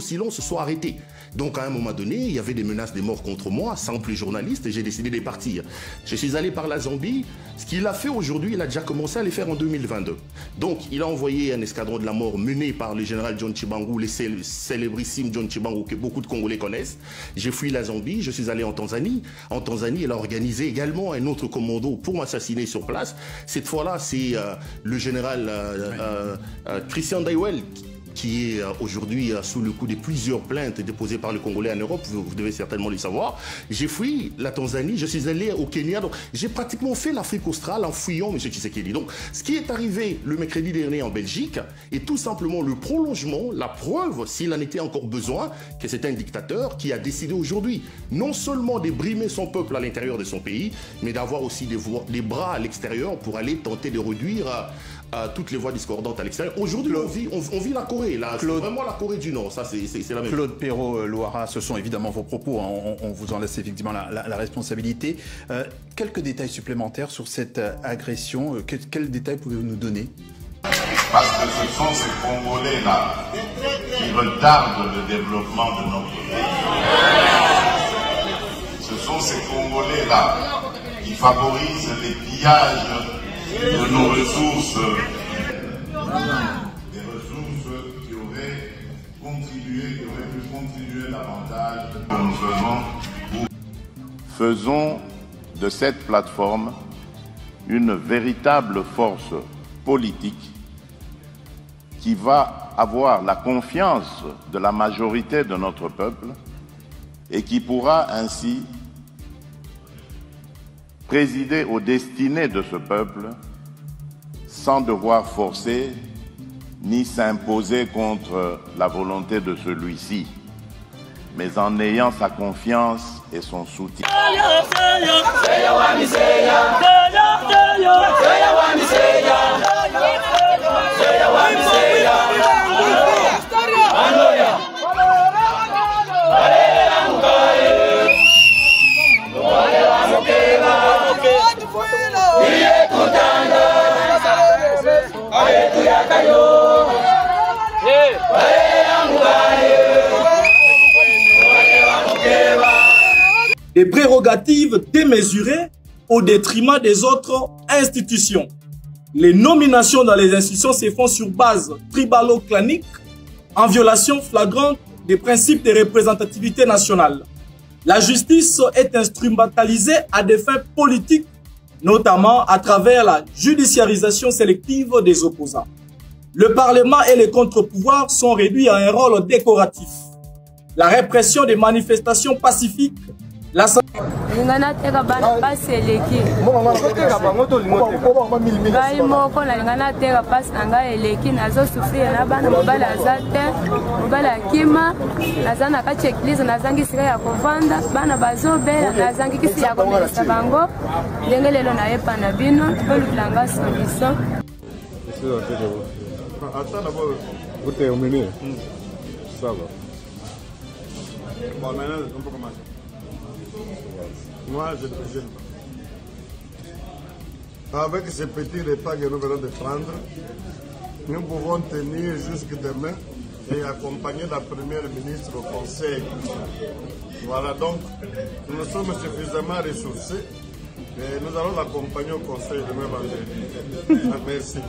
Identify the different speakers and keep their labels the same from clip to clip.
Speaker 1: aussi long se soit arrêté. Donc à un moment donné, il y avait des menaces de mort contre moi, simple journaliste, et j'ai décidé de partir. Je suis allé par la Zambie. Ce qu'il a fait aujourd'hui, il a déjà commencé à les faire en 2022. Donc il a envoyé un escadron de la mort mené par le général John Chibangu, le célébrissime John Chibangu que beaucoup de Congolais connaissent. J'ai fui la Zambie, je suis allé en Tanzanie. En Tanzanie, il a organisé également un autre commando pour m'assassiner sur place. Cette fois-là, c'est le général Christian Daiwel qui est aujourd'hui sous le coup de plusieurs plaintes déposées par les Congolais en Europe, vous devez certainement le savoir. J'ai fui la Tanzanie, je suis allé au Kenya, donc j'ai pratiquement fait l'Afrique australe en fuyant M. Tshisekedi. Donc ce qui est arrivé le mercredi dernier en Belgique est tout simplement le prolongement, la preuve, s'il en était encore besoin, que c'est un dictateur qui a décidé aujourd'hui non seulement de brimer son peuple à l'intérieur de son pays, mais d'avoir aussi des bras à l'extérieur pour aller tenter de réduire toutes les voix discordantes à l'extérieur. Aujourd'hui, on vit la Corée, là. C'est vraiment la Corée du Nord, ça c'est la même chose.
Speaker 2: Claude Perrault-Loara, ce sont évidemment vos propos, hein. On vous en laisse effectivement la responsabilité. Quelques détails supplémentaires sur cette agression, quels détails pouvez-vous nous donner?
Speaker 3: Parce que ce sont ces Congolais-là qui retardent le développement de notre pays. Ce sont ces Congolais-là qui favorisent les pillages de nos ressources, des ressources qui auraient pu contribuer davantage. Nous faisons de cette plateforme une véritable force politique qui va avoir la confiance de la majorité de notre peuple et qui pourra ainsi présider aux destinées de ce peuple sans devoir forcer ni s'imposer contre la volonté de celui-ci, mais en ayant sa confiance et son soutien.
Speaker 4: Des prérogatives démesurées au détriment des autres institutions. Les nominations dans les institutions se font sur base tribalo-clanique, en violation flagrante des principes de représentativité nationale. La justice est instrumentalisée à des fins politiques, notamment à travers la judiciarisation sélective des opposants. Le Parlement et les contre-pouvoirs sont réduits à un rôle décoratif. La répression des manifestations pacifiques, la
Speaker 5: lingana teka bana pasi eleki ngai moko na lingana teka pasi na ngai eleki nazosufria na bana mobali aza te mobali akima naza na kati eglize nazangi sika ya kovanda bana bazobela nazangi kisi ya komelisa bango ndenge lelo nayepa na bino tolukila nga solution.
Speaker 6: Attends d'abord, vous terminez. Ça va. Bon, maintenant, on peut commencer. Moi, je ne gêne pas. Avec ces petits repas que nous venons de prendre, nous pouvons tenir jusque demain et accompagner la première ministre au conseil. Voilà, donc, nous sommes suffisamment ressourcés et nous allons l'accompagner au conseil demain vendredi. Merci.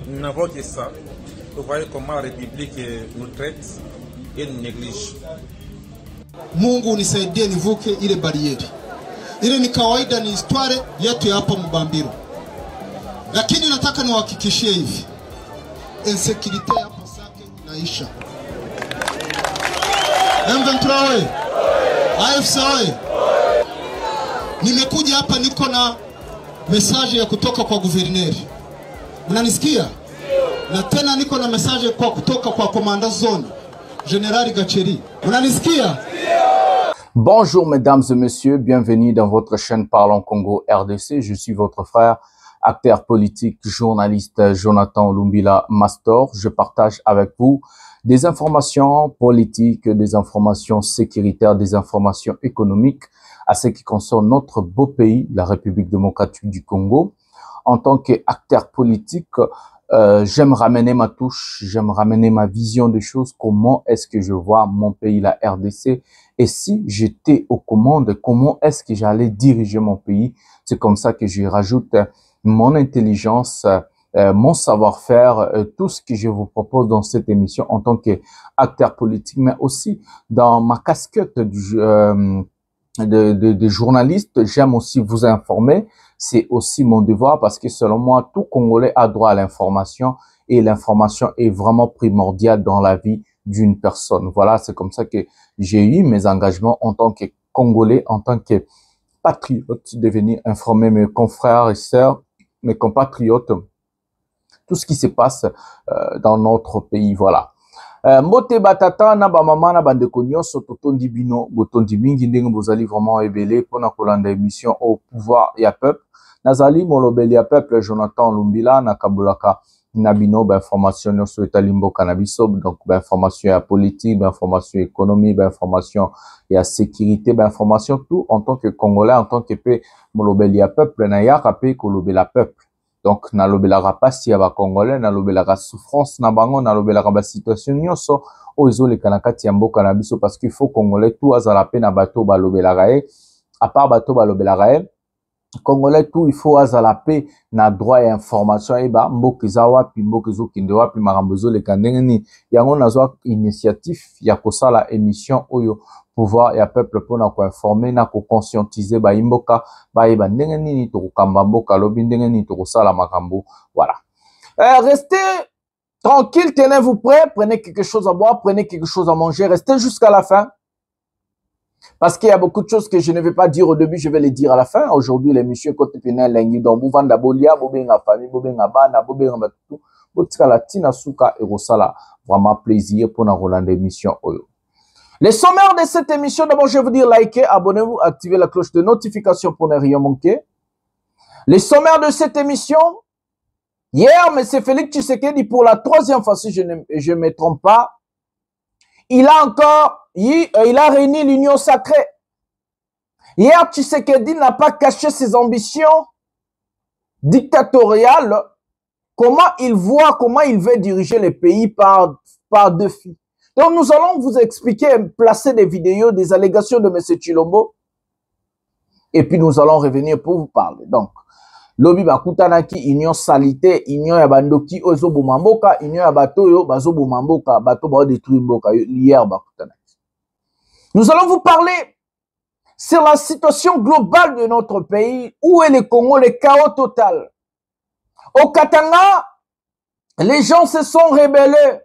Speaker 7: Nous n'avons que ça. Vous voyez comment la République nous traite et nous néglige.
Speaker 8: Mungu nisaidie nivuke ile barieri. Ile ni kawaida, ni historia yetu hapa Mbambiro. Lakini nataka niwahakikishie hivi. Insecurity hapa Sake inaisha. M23 we. AFC we. Nimekuja hapa niko na message ya kutoka kwa guverneri. Mnanisikia? Na tena niko na message kwa kutoka kwa komanda zone General Gacheri. Mnanisikia?
Speaker 9: Bonjour mesdames et messieurs, bienvenue dans votre chaîne Parlons Congo RDC. Je suis votre frère, acteur politique, journaliste Jonathan Lumbila Mastor. Je partage avec vous des informations politiques, des informations sécuritaires, des informations économiques à ce qui concerne notre beau pays, la République démocratique du Congo. En tant qu'acteur politique, J'aime ramener ma touche, j'aime ramener ma vision des choses, comment est-ce que je vois mon pays, la RDC, et si j'étais aux commandes, comment est-ce que j'allais diriger mon pays. C'est comme ça que je rajoute mon intelligence, mon savoir-faire, tout ce que je vous propose dans cette émission en tant qu'acteur politique, mais aussi dans ma casquette de journaliste. J'aime aussi vous informer. C'est aussi mon devoir parce que selon moi, tout Congolais a droit à l'information et l'information est vraiment primordiale dans la vie d'une personne. Voilà, c'est comme ça que j'ai eu mes engagements en tant que Congolais, en tant que patriote, de venir informer mes confrères et sœurs, mes compatriotes, tout ce qui se passe dans notre pays. Voilà. Mbote batata na ba mama na bandeko nyonso totondi bino botondi mingi ndenge bozali vraiment ebele pona kolanda émission au pouvoir ya peuple. Nazali molobeli ya peuple Jonathan Lumbila na kabulaka na bino ba information nyonso etali mboka na biso, donc ba information ya politique, ba information économie, ba information ya sécurité, ba information tout en tant que Congolais, en tant que pe molobeli ya peuple na yaka pe kolobela peuple. Donc, nalobelaka pasi ya ba Congolais, nalobelaka souffrance na bango, nalobelaka ba situation nyonso ozo le kanakati ya mboka na biso parce qu'il faut Congolais tout azala pe na bato balobelaka e, à part bato balobelaka e, Congolais tout il faut azala pe na droit ya information e ba mboka eza wapi, mboka ezo kinde wapi, makambo ezo leka ndenge nini. Yango nazwa initiative ya kosala émission oyo pouvoir ya peuple pona ko informer na ko conscientiser ba imboka ba yeba ndenge nini to kamba mboka lobi ndenge nini to sala makambo. Voilà. Restez tranquille, tenez-vous prêts, prenez quelque chose à boire, prenez quelque chose à manger, restez jusqu'à la fin. Parce qu'il y a beaucoup de choses que je ne vais pas dire au début, je vais les dire à la fin. Aujourd'hui, l'émission Côté Pénal, Lengi, dans Bouvanda Bolia, Bobenga Famille, Bobenga Bana, Bobenga Batutu, Botsala Tina Souka et Rosala. Vraiment plaisir pour la Rolande émission Oyo. Les sommaires de cette émission, d'abord, je vais vous dire likez, abonnez-vous, activez la cloche de notification pour ne rien manquer. Les sommaires de cette émission, hier, M. Félix Tshisekedi, pour la troisième fois, si je ne me trompe pas, il a réuni l'union sacrée. Hier, Tshisekedi n'a pas caché ses ambitions dictatoriales. Comment il voit, comment il veut diriger le pays par deux filles. Donc, nous allons vous expliquer, placer des vidéos, des allégations de M. Tshilombo. Et puis, nous allons revenir pour vous parler. Donc, Lobi Bakutanaki, union salité, union Yabandoki, Ozo Boumamboka, union Yabatoyo, Bazo Boumamboka, Bato Bao détruit Mboka, hier Bakutanaki. Nous allons vous parler sur la situation globale de notre pays. Où est le Congo, le chaos total. Au Katanga, les gens se sont rebellés.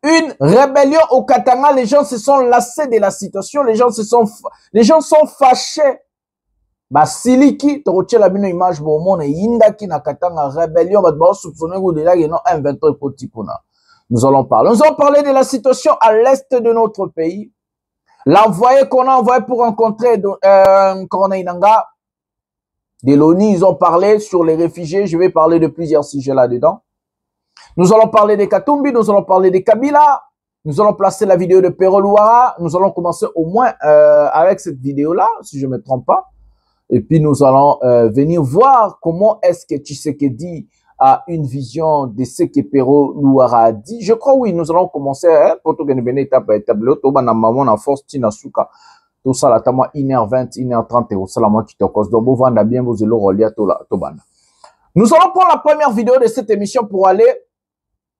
Speaker 9: Une rébellion au Katanga, les gens se sont lassés de la situation, les gens sont fâchés. Basiliki, tu la bino image bon monde Indaki na Katanga rébellion, ba soupçonner ou de là il y a un 23 petit kuna. Nous allons parler de la situation à l'est de notre pays. L'envoyé qu'on a envoyé pour rencontrer Corona Inanga de l'ONU, ils ont parlé sur les réfugiés, je vais parler de plusieurs sujets là-dedans. Nous allons parler des Katumbi, nous allons parler des Kabila, nous allons placer la vidéo de Pero Luara, nous allons commencer au moins avec cette vidéo-là, si je ne me trompe pas. Et puis nous allons venir voir comment est-ce que Tshisekedi a une vision de ce que Pero Luara a dit. Je crois oui, nous allons commencer pour tout gagner étape par étape. On a force Tina Souka. Tout ça là, 1h20, 1h30 et ça là moi qui te cause. Donc vous vendez bien vos élos reliés Tobana. Nous allons prendre la première vidéo de cette émission pour aller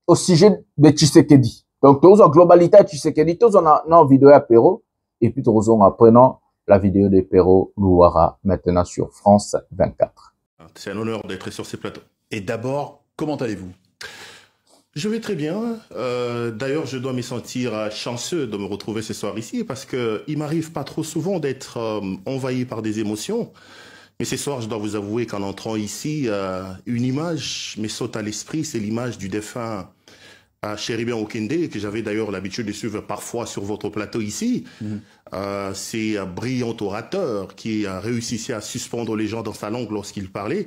Speaker 9: au sujet de Tshisekedi. Donc, tous en globalité Tshisekedi, tous en a vidéo à Pero, et puis tous en apprenant la vidéo de Pero Luara, maintenant sur France 24.
Speaker 1: C'est un honneur d'être sur ces plateaux.
Speaker 2: Et d'abord, comment allez-vous?
Speaker 1: Je vais très bien. D'ailleurs, je dois me sentir chanceux de me retrouver ce soir ici, parce qu'il m'arrive pas trop souvent d'être envahi par des émotions. Mais ce soir, je dois vous avouer qu'en entrant ici, une image me saute à l'esprit, c'est l'image du défunt Chéribien Okende, que j'avais d'ailleurs l'habitude de suivre parfois sur votre plateau ici. C'est un brillant orateur qui a réussi à suspendre les gens dans sa langue lorsqu'il parlait.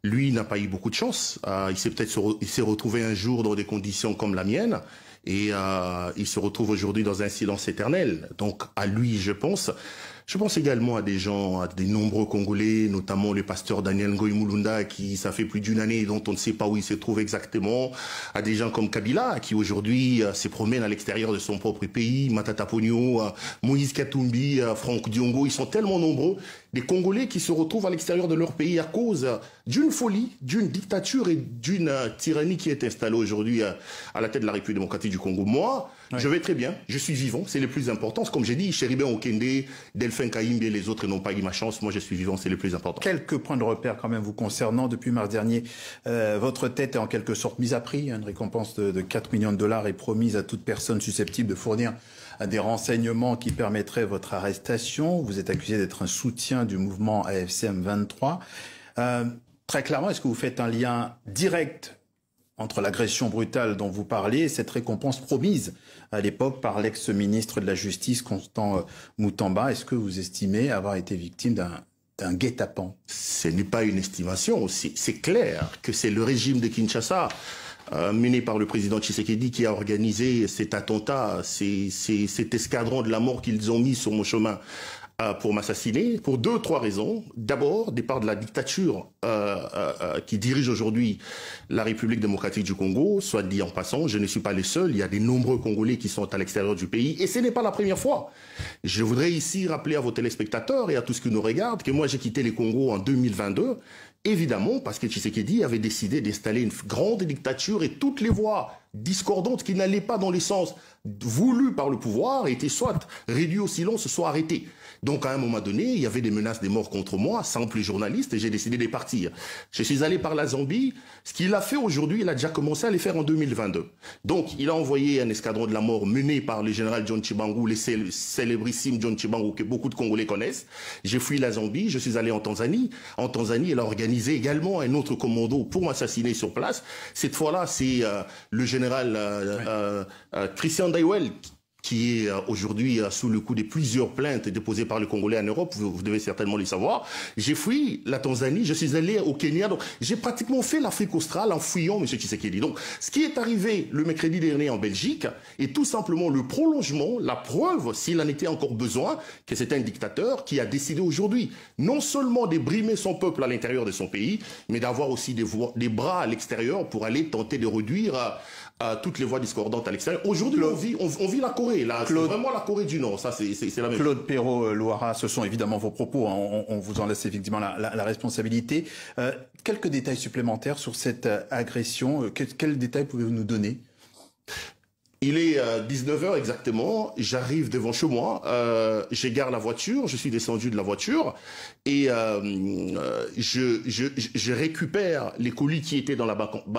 Speaker 1: Lui n'a pas eu beaucoup de chance. Il s'est retrouvé un jour dans des conditions comme la mienne. Et il se retrouve aujourd'hui dans un silence éternel. Donc à lui, je pense. Je pense également à des gens, à des nombreux Congolais, notamment le pasteur Daniel Ngoï Mulunda, qui, ça fait plus d'une année, dont on ne sait pas où il se trouve exactement, à des gens comme Kabila, qui aujourd'hui se promène à l'extérieur de son propre pays, Matata Ponyo, Moïse Katumbi, Franck Diongo, ils sont tellement nombreux, des Congolais qui se retrouvent à l'extérieur de leur pays à cause d'une folie, d'une dictature et d'une tyrannie qui est installée aujourd'hui à la tête de la République démocratique du Congo. Moi, je vais très bien, je suis vivant, c'est le plus important. Comme j'ai dit, Chéribin Okende, Delphin Kaïmbe et les autres n'ont pas eu ma chance. Moi, je suis vivant, c'est le plus important.
Speaker 2: Quelques points de repère quand même vous concernant. Depuis mars dernier, votre tête est en quelque sorte mise à prix. Une récompense de 4 millions de dollars est promise à toute personne susceptible de fournir des renseignements qui permettraient votre arrestation. Vous êtes accusé d'être un soutien du mouvement AFCM 23. Très clairement, est-ce que vous faites un lien direct entre l'agression brutale dont vous parlez et cette récompense promise à l'époque par l'ex-ministre de la Justice, Constant Moutamba? Est-ce que vous estimez avoir été victime d'un guet-apens?
Speaker 1: Ce n'est pas une estimation, c'est clair que c'est le régime de Kinshasa mené par le président Tshisekedi qui a organisé cet attentat, cet escadron de la mort qu'ils ont mis sur mon chemin pour m'assassiner, pour 2 ou 3 raisons. D'abord, départ de la dictature qui dirige aujourd'hui la République démocratique du Congo, soit dit en passant, je ne suis pas le seul, il y a de nombreux Congolais qui sont à l'extérieur du pays, et ce n'est pas la première fois. Je voudrais ici rappeler à vos téléspectateurs et à tous ceux qui nous regardent que moi j'ai quitté les Congos en 2022, évidemment parce que Tshisekedi avait décidé d'installer une grande dictature et toutes les voix discordantes qui n'allaient pas dans les sens voulus par le pouvoir étaient soit réduites au silence, soit arrêtées. Donc à un moment donné, il y avait des menaces de mort contre moi, simple journaliste, et j'ai décidé de partir. Je suis allé par la Zambie. Ce qu'il a fait aujourd'hui, il a déjà commencé à les faire en 2022. Donc il a envoyé un escadron de la mort mené par le général John Chibangu, le célébrissime John Chibangu que beaucoup de Congolais connaissent. J'ai fui la Zambie, je suis allé en Tanzanie. En Tanzanie, il a organisé également un autre commando pour m'assassiner sur place. Cette fois-là, c'est le général Christian Daiwel qui est aujourd'hui sous le coup de plusieurs plaintes déposées par les Congolais en Europe, vous devez certainement le savoir. J'ai fui la Tanzanie, je suis allé au Kenya, donc j'ai pratiquement fait l'Afrique australe en fuyant M. Tshisekedi. Donc ce qui est arrivé le mercredi dernier en Belgique est tout simplement le prolongement, la preuve, s'il en était encore besoin, que c'est un dictateur qui a décidé aujourd'hui non seulement de brimer son peuple à l'intérieur de son pays, mais d'avoir aussi des bras à l'extérieur pour aller tenter de réduire toutes les voix discordantes à l'extérieur. Aujourd'hui, on vit la Corée, là. C'est vraiment la Corée du Nord. Ça, c'est la même chose.
Speaker 2: Claude Perrault-Loara, ce sont évidemment vos propos. Hein. On vous en laisse effectivement la responsabilité. Quelques détails supplémentaires sur cette agression. Quels détails pouvez-vous nous donner?
Speaker 1: Il est 19h exactement, j'arrive devant chez moi, j'égare la voiture, je suis descendu de la voiture et je récupère les colis qui étaient dans la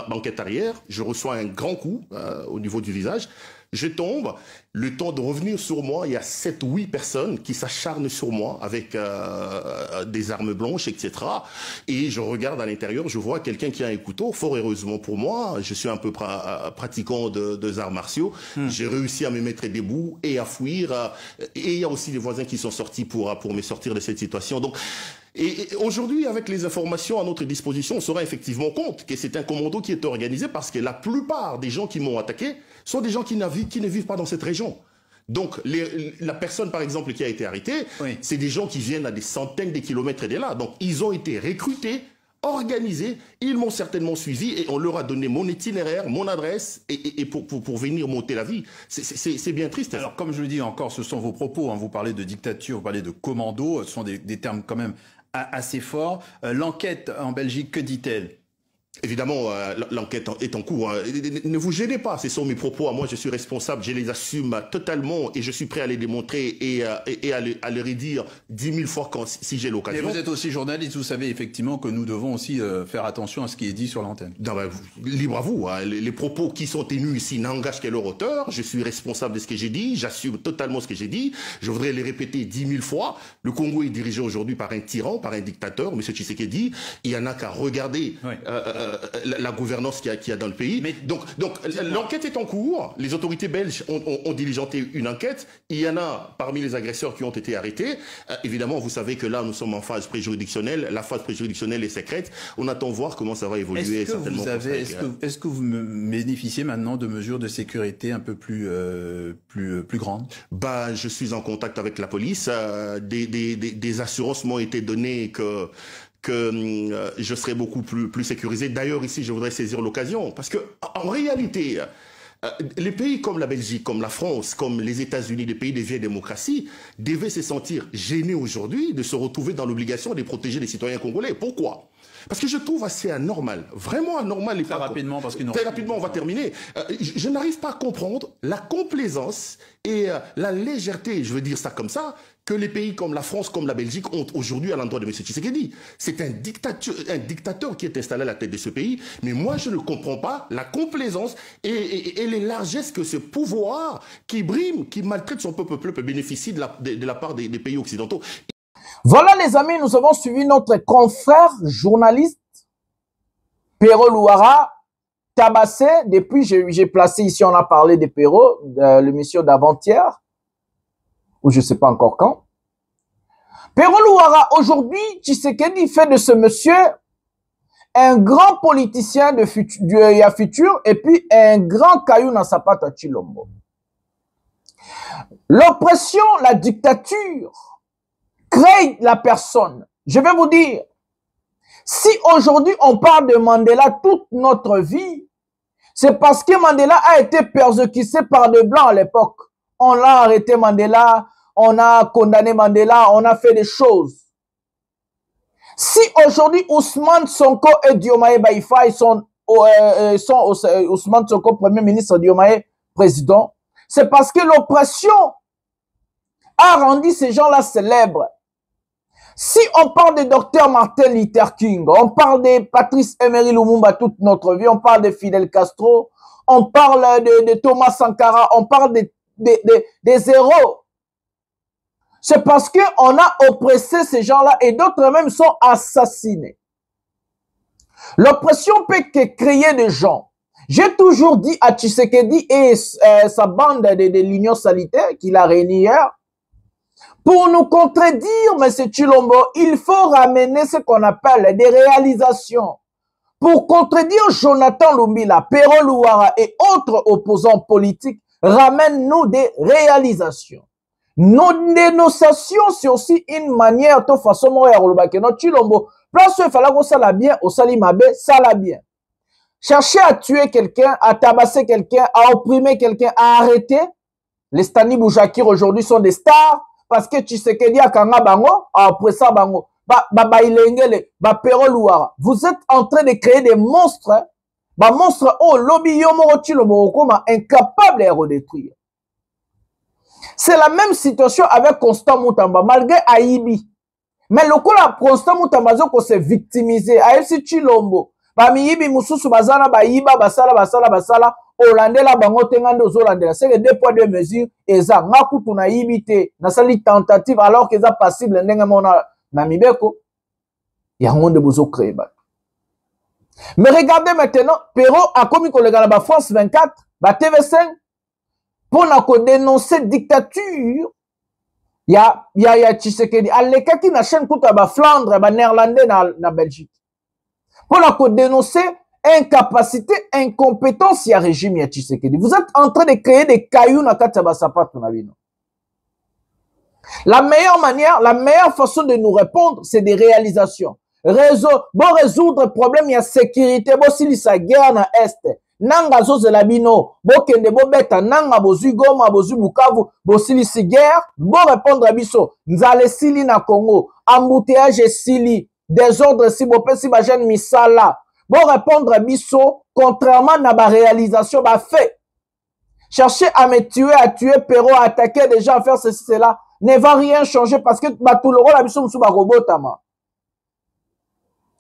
Speaker 1: banquette arrière, je reçois un grand coup au niveau du visage, je tombe, le temps de revenir sur moi, il y a 7 ou 8 personnes qui s'acharnent sur moi avec des armes blanches, etc. Et je regarde à l'intérieur, je vois quelqu'un qui a un couteau. Fort heureusement pour moi, je suis un peu pratiquant de arts martiaux. J'ai réussi à me mettre debout et à fuir. Et il y a aussi des voisins qui sont sortis pour me sortir de cette situation. Donc, et aujourd'hui, avec les informations à notre disposition, on se rend effectivement compte que c'est un commando qui est organisé parce que la plupart des gens qui m'ont attaqué sont des gens qui ne vivent pas dans cette région. Donc, la personne, par exemple, qui a été arrêtée, c'est des gens qui viennent à des centaines de kilomètres de là. Donc, ils ont été recrutés, organisés, ils m'ont certainement suivi et on leur a donné mon itinéraire, mon adresse et pour venir monter la vie. C'est bien triste.
Speaker 2: Alors, comme je le dis encore, ce sont vos propos. Hein. Vous parlez de dictature, vous parlez de commando. Ce sont des termes quand même assez forts. L'enquête en Belgique, que dit-elle?
Speaker 1: Évidemment, l'enquête est en cours. Ne vous gênez pas, ce sont mes propos à moi, je suis responsable, je les assume totalement et je suis prêt à les démontrer et à les redire 10 000 fois si j'ai l'occasion.
Speaker 2: Mais vous êtes aussi journaliste, vous savez effectivement que nous devons aussi faire attention à ce qui est dit sur l'antenne.
Speaker 1: Libre à vous, hein. Les propos qui sont tenus ici n'engagent que leur auteur, je suis responsable de ce que j'ai dit, j'assume totalement ce que j'ai dit, je voudrais les répéter 10 000 fois. Le Congo est dirigé aujourd'hui par un tyran, par un dictateur, M. Tshisekedi, il y en a qu'à regarder la gouvernance qu'il y a dans le pays. Mais donc l'enquête est en cours. Les autorités belges ont diligenté une enquête. Il y en a parmi les agresseurs qui ont été arrêtés. Évidemment, vous savez que là, nous sommes en phase préjuridictionnelle. La phase préjuridictionnelle est secrète. On attend voir comment ça va évoluer.
Speaker 2: Est-ce que vous bénéficiez maintenant de mesures de sécurité un peu plus grandes?
Speaker 1: Bah, je suis en contact avec la police. Des assurances m'ont été données que je serai beaucoup plus sécurisé. D'ailleurs, ici, je voudrais saisir l'occasion, parce que en réalité, les pays comme la Belgique, comme la France, comme les États-Unis, les pays des vieilles démocraties, devaient se sentir gênés aujourd'hui de se retrouver dans l'obligation de protéger les citoyens congolais. Pourquoi ? Parce que je trouve assez anormal, vraiment anormal. Et
Speaker 2: très rapidement, parce que
Speaker 1: très rapidement, on va terminer. Je n'arrive pas à comprendre la complaisance et la légèreté, je veux dire ça comme ça, que les pays comme la France, comme la Belgique ont aujourd'hui à l'endroit de M. Tshisekedi. C'est un dictateur qui est installé à la tête de ce pays, mais moi je ne comprends pas la complaisance et les largesses que ce pouvoir qui brime, qui maltraite son peuple peut bénéficier de la part des pays occidentaux.
Speaker 9: Voilà les amis, nous avons suivi notre confrère journaliste Pero Louara, tabassé. Depuis, j'ai placé ici, on a parlé de Pero, l'émission d'avant-hier, ou je ne sais pas encore quand. Pero Louara, aujourd'hui, Tshisekedi fait de ce monsieur un grand politicien de futur et puis un grand caillou dans sa patte à Chilombo. L'oppression, la dictature crée la personne. Je vais vous dire, si aujourd'hui on parle de Mandela toute notre vie, c'est parce que Mandela a été persécuté par des Blancs à l'époque. On a arrêté Mandela, on a condamné Mandela, on a fait des choses. Si aujourd'hui Ousmane Sonko et Diomaye Faye sont Ousmane Sonko, Premier ministre, Diomaye, président, c'est parce que l'oppression a rendu ces gens-là célèbres. Si on parle de Dr Martin Luther King, on parle de Patrice Emery Lumumba toute notre vie, on parle de Fidel Castro, on parle de Thomas Sankara, on parle des héros. C'est parce qu'on a oppressé ces gens-là et d'autres même sont assassinés. L'oppression peut créer des gens. J'ai toujours dit à Tshisekedi et sa bande de l'Union sanitaire qu'il a réunie hier, pour nous contredire, M. Chilombo, il faut ramener ce qu'on appelle des réalisations. Pour contredire Jonathan Lumbila, Pero Louara et autres opposants politiques, ramène-nous des réalisations. Nos dénonciations, c'est aussi une manière de façon de Chilombo. Place où il fallait qu'on s'ala bien, au Salimabe, ça la bien. Chercher à tuer quelqu'un, à tabasser quelqu'un, à opprimer quelqu'un, à arrêter. Les Stani Boujakir aujourd'hui sont des stars. Parce que Tshisekedi a kanga bango, après ça bango, Pero Louara. Vous êtes en train de créer des monstres, monstres, oh, lobby yomo Chilombo, incapable de redétruire. C'est la même situation avec Constant Moutamba, malgré Aïbi. Mais le coup là, Constant Moutamba, s'est victimisé. Aïbi Chilombo. Bamiyibi mususu bazana bayiba basala Hollandais la bango tengande aux Hollandais. C'est les 2 poids 2 mesures. Et ça, makutu na yibite, na sali tentative alors qu'ils sont passibles n'engamona na mibeko. Il y a un monde de bozo créé. Mais regardez maintenant, Pero a commis qu'on le France 24, TV5, pour dénoncer dictature. Il y a Tshisekedi. Aleka qui n'a chaîne toute à Flandre, néerlandais na Belgique. Pour dénoncer incapacité, incompétence, il y a régime, il y a Tshisekedi. Vous êtes en train de créer des cailloux dans le sapat. La meilleure manière, la meilleure façon de nous répondre, c'est des réalisations. Bon résoudre le problème, il y a sécurité, bon si sa guerre dans l'Est. Nanga zo zelabino, bo kende bo beta, nanga bozu Goma, bozu Bukavu, bo sili si guerre, bon répondre à biso, nzale sili na Congo, embouteillage sili, désordre si bo pesi ba jeune misala. Bon répondre à biso, contrairement à ma réalisation, bah fait. Chercher à me tuer, à tuer Pero, à attaquer des gens, à faire ceci, cela, ne va rien changer parce que bah tout le rôle à biso msou ba robotama.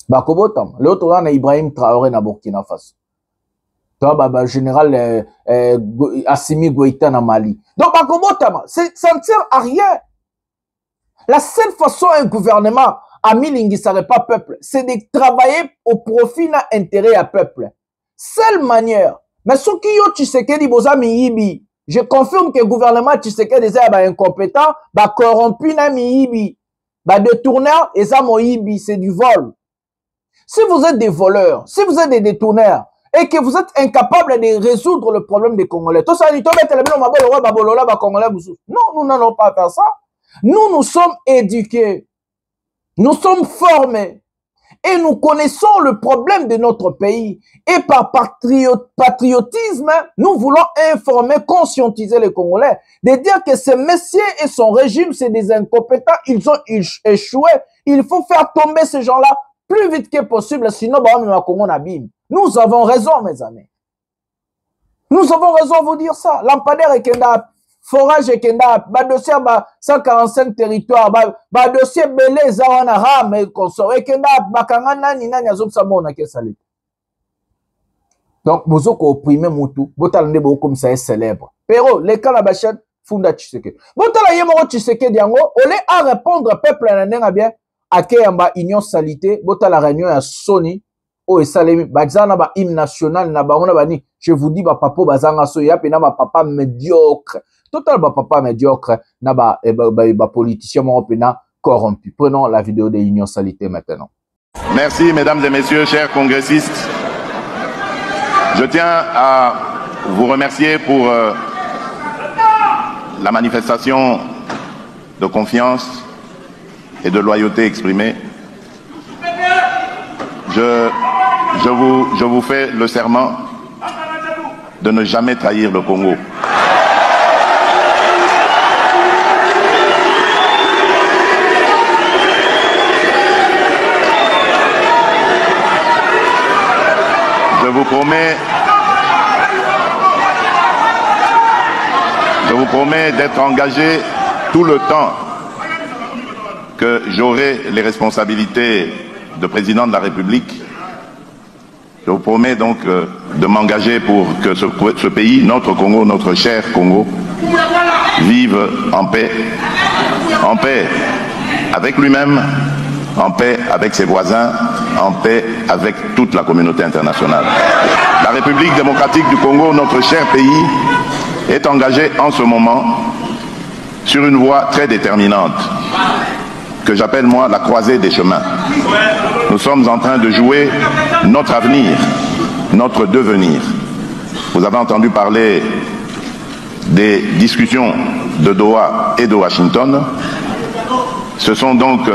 Speaker 9: Ba robotama. L'autre on a Ibrahim Traoré na Burkina Faso. Toi bah général Assimi Goïta na Mali. Donc ba robotama, ça ne sert à rien. La seule façon un gouvernement amilingisa pas peuple, c'est de travailler au profit na intérêt à peuple. Seule manière. Mais ce qui yo Tshisekedi boza miyibi, je confirme que le gouvernement Tshisekedi est incompétent, corrompu na miyibi, détourneur et ça moyibi, c'est du vol. Si vous êtes des voleurs, si vous êtes des détourneurs et que vous êtes incapables de résoudre le problème des Congolais, non, nous n'allons pas faire ça. Nous sommes éduqués, nous sommes formés et nous connaissons le problème de notre pays. Et par patriotisme, nous voulons informer, conscientiser les Congolais, de dire que ce messieurs et son régime, c'est des incompétents, ils ont échoué. Il faut faire tomber ces gens-là plus vite que possible, sinon, nous avons raison, mes amis. Nous avons raison de vous dire ça. Lampadaire et Kenda, forage et Kenda, dossier 145 territoires, dossier belé, zawana ram et consort, et Kenda, bakangana, nina, nyazom samona, kesali. Donc, vous avez opprimé Moutou, vous avez comme ça est célèbre. Pero, les Kalabachet, Funda Tshisekedi. Vous avez yémoro Tshisekedi yango, ole à répondre peuple à la bien, à Keyamba, Union Salité, vous avez la réunion à Sony, oh, et Salemi, bazana ba hymne national, na ba ona bani, je vous dis, ba papa bazanga so, ya pena ba papa médiocre. Total ba papa médiocre, na ba politicien mon pena corrompu. Prenons la vidéo de Union Salité maintenant.
Speaker 3: Merci, mesdames et messieurs, chers congressistes. Je tiens à vous remercier pour la manifestation de confiance et de loyauté exprimée. Je vous fais le serment de ne jamais trahir le Congo. Je vous promets d'être engagé tout le temps que j'aurai les responsabilités de président de la République. Je vous promets donc de m'engager pour que ce pays, notre Congo, notre cher Congo, vive en paix avec lui-même, en paix avec ses voisins, en paix avec toute la communauté internationale. La République démocratique du Congo, notre cher pays, est engagée en ce moment sur une voie très déterminante que j'appelle moi la croisée des chemins. Nous sommes en train de jouer notre avenir, notre devenir. Vous avez entendu parler des discussions de Doha et de Washington. Ce sont donc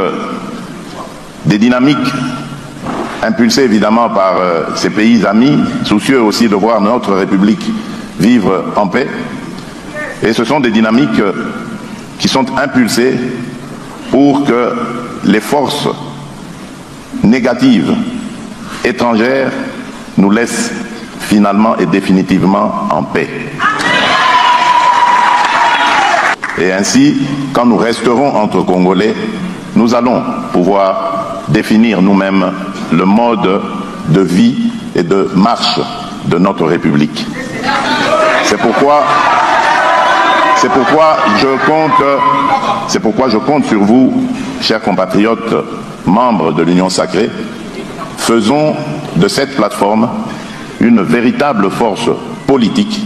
Speaker 3: des dynamiques impulsées évidemment par ces pays amis, soucieux aussi de voir notre République vivre en paix. Et ce sont des dynamiques qui sont impulsées pour que les forces négatives étrangères nous laissent finalement et définitivement en paix. Et ainsi, quand nous resterons entre Congolais, nous allons pouvoir définir nous-mêmes le mode de vie et de marche de notre République. C'est pourquoi je compte sur vous, chers compatriotes, membres de l'Union sacrée. Faisons de cette plateforme une véritable force politique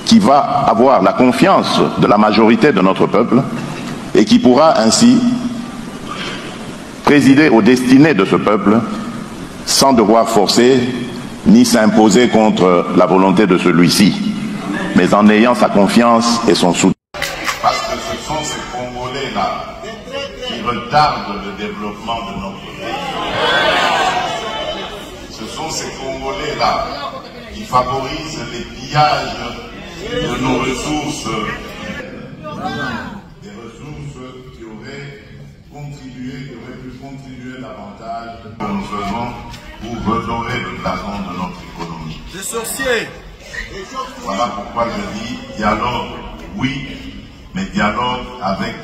Speaker 3: qui va avoir la confiance de la majorité de notre peuple et qui pourra ainsi présider aux destinées de ce peuple sans devoir forcer ni s'imposer contre la volonté de celui-ci, mais en ayant sa confiance et son soutien. Parce que ce sont ces Congolais-là qui retardent le développement de notre pays. Ce sont ces Congolais-là qui favorisent les pillages de nos ressources. Des ressources qui auraient pu contribuer davantage que nous faisons pour redorer le blason de notre économie.
Speaker 6: Des sorciers.
Speaker 3: Voilà pourquoi je dis dialogue, oui, mais dialogue avec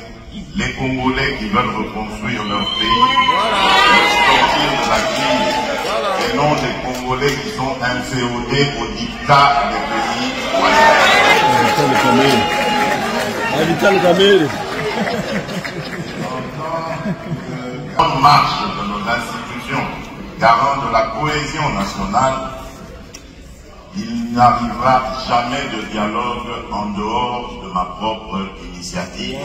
Speaker 3: les Congolais qui veulent reconstruire leur pays, sortir de la crise, et non les Congolais qui sont inféodés au dictat des pays voisins. en marche de nos institutions, garant de la cohésion nationale, il n'arrivera jamais de dialogue en dehors de ma propre initiative.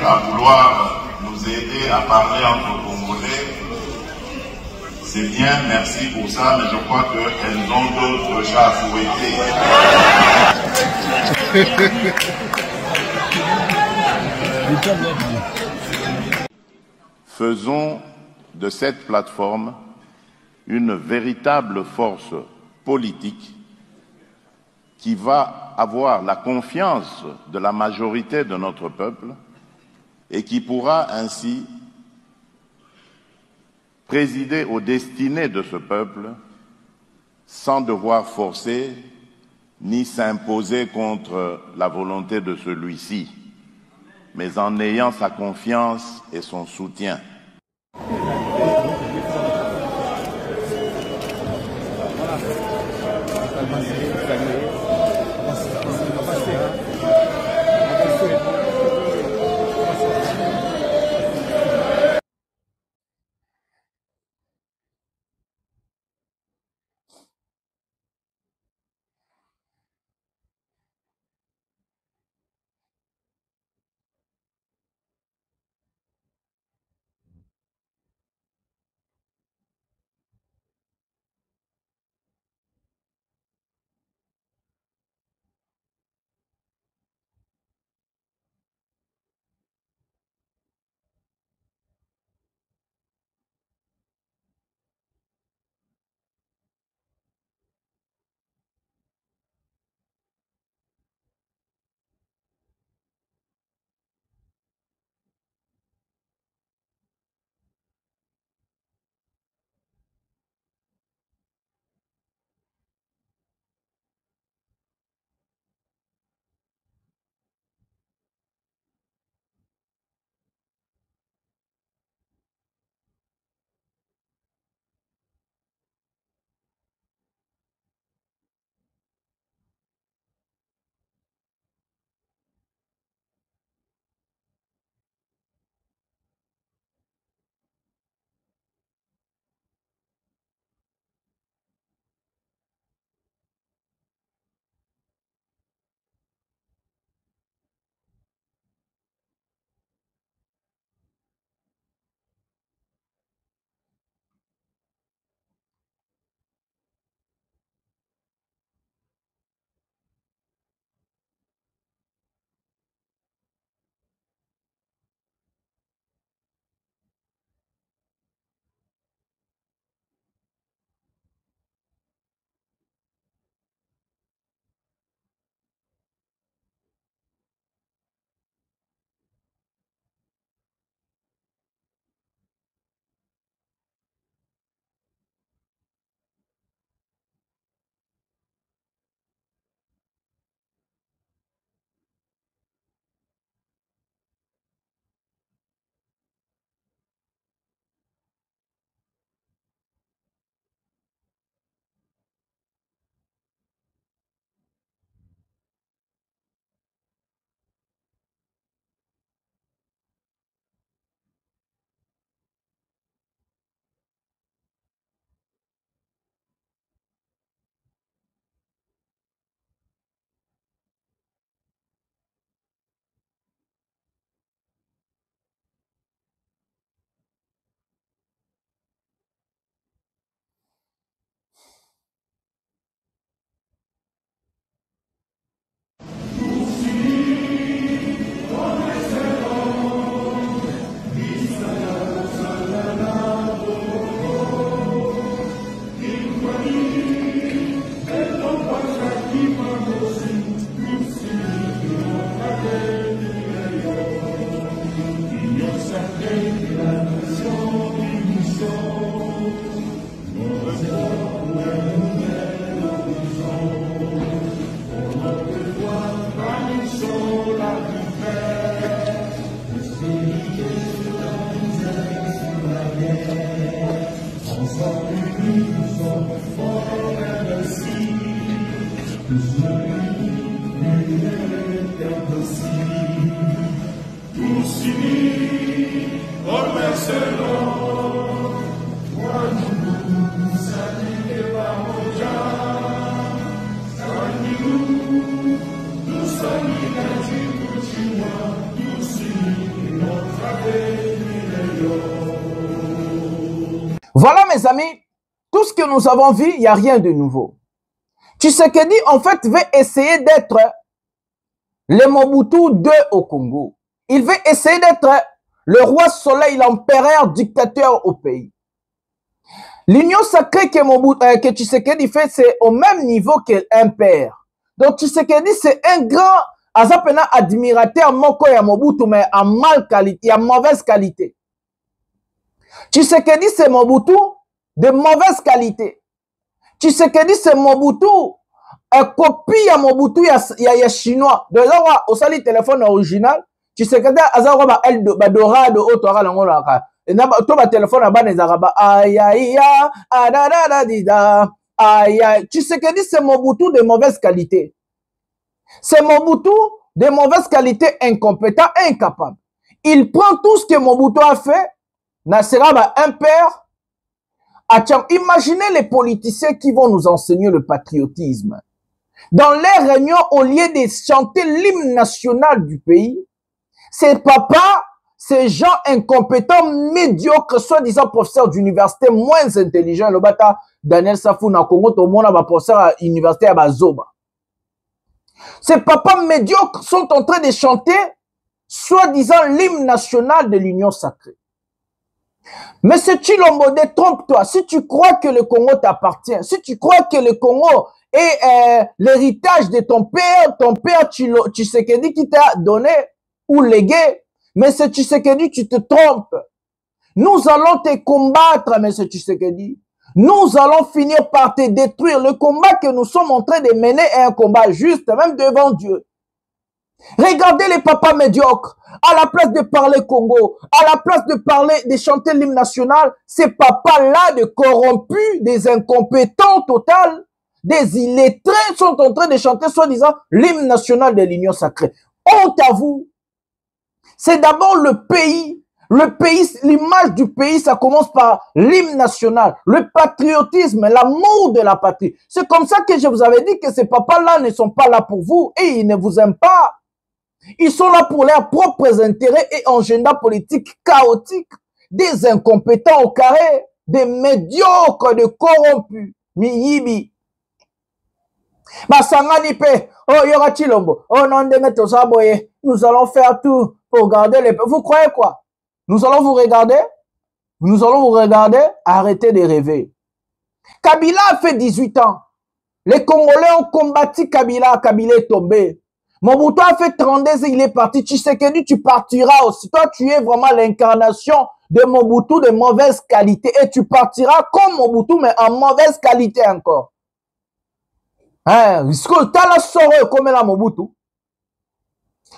Speaker 3: À vouloir nous aider à parler entre Congolais, c'est bien, merci pour ça, mais je crois qu'elles ont d'autres chats à fouetter. Faisons de cette plateforme une véritable force politique qui va avoir la confiance de la majorité de notre peuple et qui pourra ainsi présider aux destinées de ce peuple sans devoir forcer ni s'imposer contre la volonté de celui-ci, mais en ayant sa confiance et son soutien.
Speaker 9: Voilà mes amis, tout ce que nous avons vu, il n'y a rien de nouveau. Tshisekedi en fait veut essayer d'être le Mobutu II au Congo. Il veut essayer d'être le roi soleil, l'empereur dictateur au pays. L'union sacrée que Tshisekedi fait, c'est au même niveau qu'un père. Donc Tshisekedi, c'est un grand admirateur moko ya Mobutu, mais en mal qualité, en mauvaise qualité. Tshisekedi, c'est Mobutu de mauvaise qualité. Tshisekedi, c'est Mobutu, un copie à Mobutu ya chinois. De là, au sali téléphone original, Tshisekedi, azaro ba el ba dorado otora langolaka. Et na to ba téléphone ba nezaraba aïe aïe adadadida aïe. Tshisekedi, c'est Mobutu de mauvaise qualité. C'est Mobutu de mauvaise qualité, incompétent, incapable. Il prend tout ce que Mobutu a fait. Nasseraba un père. Imaginez les politiciens qui vont nous enseigner le patriotisme. Dans les réunions, au lieu de chanter l'hymne national du pays, ces papas, ces gens incompétents, médiocres, soi-disant professeurs d'université moins intelligents, le bata Daniel Safou na Congo, tout le monde va professeur à l'université à Bazoba. Ces papas médiocres sont en train de chanter, soi-disant l'hymne national de l'Union sacrée. Monsieur Tshilombo, détrompe-toi. Si tu crois que le Congo t'appartient, si tu crois que le Congo est l'héritage de ton père Tshisekedi qui t'a donné ou légué, Monsieur Tshisekedi, tu te trompes. Nous allons te combattre, Monsieur Tshisekedi. Nous allons finir par te détruire. Le combat que nous sommes en train de mener est un combat juste, même devant Dieu. Regardez les papas médiocres. À la place de parler Congo, à la place de parler, de chanter l'hymne national, ces papas-là de corrompus, des incompétents total, des illettrés sont en train de chanter soi-disant l'hymne national de l'Union sacrée. Honte à vous. C'est d'abord le pays, l'image du pays, ça commence par l'hymne national, le patriotisme, l'amour de la patrie. C'est comme ça que je vous avais dit que ces papas-là ne sont pas là pour vous et ils ne vous aiment pas. Ils sont là pour leurs propres intérêts et agenda politique chaotique. Des incompétents au carré, des médiocres, de corrompus. Miyibi. Masangani pe, oh Yora Tshilombo, oh non de mettre Saboye, nous allons faire tout pour garder les... Vous croyez quoi? Nous allons vous regarder? Nous allons vous regarder? Arrêtez de rêver. Kabila a fait 18 ans. Les Congolais ont combattu Kabila, Kabila est tombé. Mobutu a fait 32 ans, il est parti. Tshisekedi, tu partiras aussi. Toi, tu es vraiment l'incarnation de Mobutu de mauvaise qualité. Et tu partiras comme Mobutu, mais en mauvaise qualité encore. Hein? Est-ce que tu as la soirée comme la Mobutu?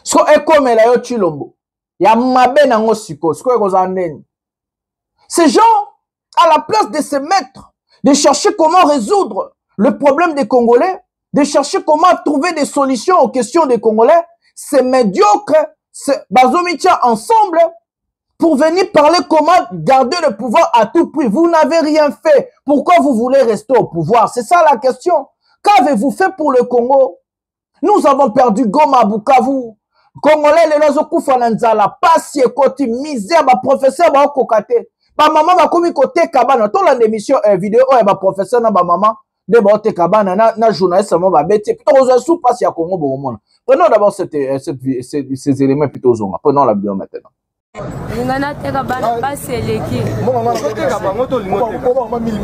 Speaker 9: Est-ce que comme la yo Tshilombo? Il y a mabe nango siko. Est-ce que ces gens, à la place de se mettre, de chercher comment résoudre le problème des Congolais, de chercher comment trouver des solutions aux questions des Congolais, c'est médiocre, c'est Bazomitia ensemble pour venir parler comment garder le pouvoir à tout prix. Vous n'avez rien fait. Pourquoi vous voulez rester au pouvoir? C'est ça la question. Qu'avez-vous fait pour le Congo? Nous avons perdu Goma, Bukavu. Congolais, les Nazokufa Nanzala, Passi et Koti, misère, professeur, Kokate. Maman, komi kote kabana. Tout l'émission vidéo, professeur, maman. De baote kabana na journaliste ça va bêter plutôt aux sous passe à Congo bon. Prenons d'abord ces éléments plutôt zonga. Prenons la vidéo maintenant.
Speaker 5: Ngana teka bana passe eleki.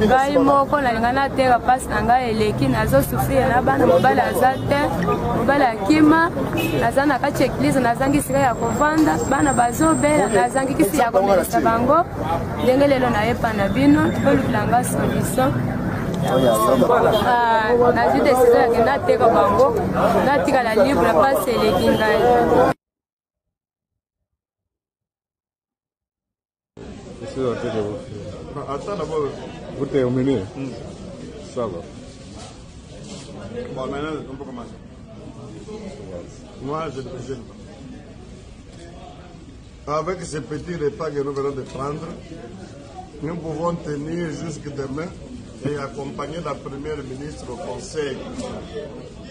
Speaker 5: Ngai moko na ngana teka passe nanga eleki nazo souffrir na bana mobala azate mobala kima nazana ka checklist nazangi sika ya kovanda bana bazobela nazangi kisi ya komelisa bango ndenge lelo na yepa na bino tolukilanga solution. Na vie décidé que na teka bango na tika la libre passe eleki ngai.
Speaker 6: Attends d'abord, vous terminez. Ça va. Bon, maintenant, on peut commencer. Moi, je ne me gêne pas. Avec ces petits repas que nous venons de prendre, nous pouvons tenir jusque demain et accompagner la première ministre au Conseil.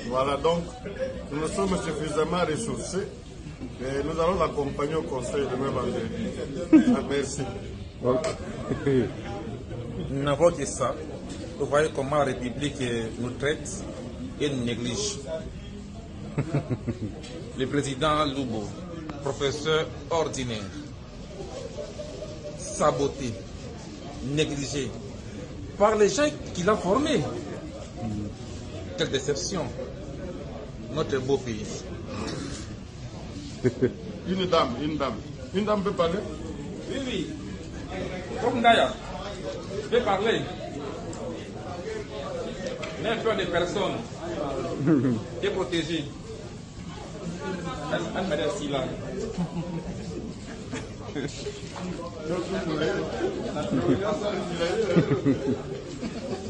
Speaker 6: Voilà, donc nous sommes suffisamment ressourcés et nous allons l'accompagner au Conseil demain vendredi. Ah, merci.
Speaker 7: Nous n'avons que ça. Vous voyez comment la République nous traite et nous néglige. Le président Loubo, professeur ordinaire, saboté, négligé par les gens qu'il a formés. Quelle déception. Notre beau pays.
Speaker 6: Une dame peut parler?
Speaker 7: Oui. Comme Naya, je vais parler. Il y a un peu de personnes qui est protégée. Elle m'a dit là.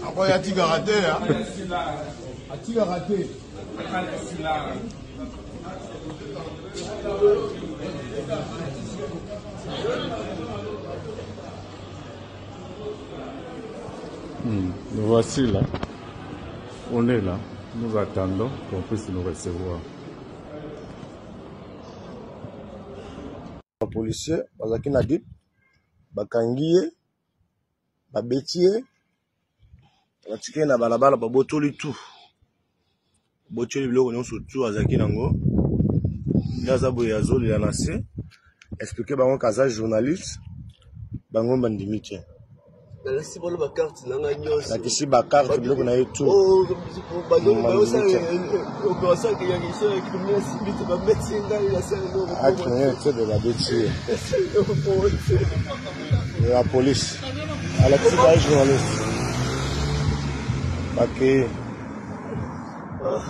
Speaker 6: Après, il y a Tiga raté. Tiga raté.
Speaker 10: Nous voici là. On est là. Nous attendons qu'on puisse nous recevoir.
Speaker 11: Les policiers, bazaki na dip, bakangiye, babetiye, batike na balabala babotoli tout. Botoli biloko nyonso tout azaki nango. Yaza boye azoli la nase. Expliquer bango kaza journaliste, bango bandimite.
Speaker 12: Lakisi bolo ba carte nanga nyonso.
Speaker 11: Lakisi ba carte biloko na yetu.
Speaker 12: Oh, bango sa opération qui yangi so criminel civil ba médecin dans la salle no.
Speaker 11: Ah, criminel c'est de la bêtise. La police. À la petite ba journaliste. Baki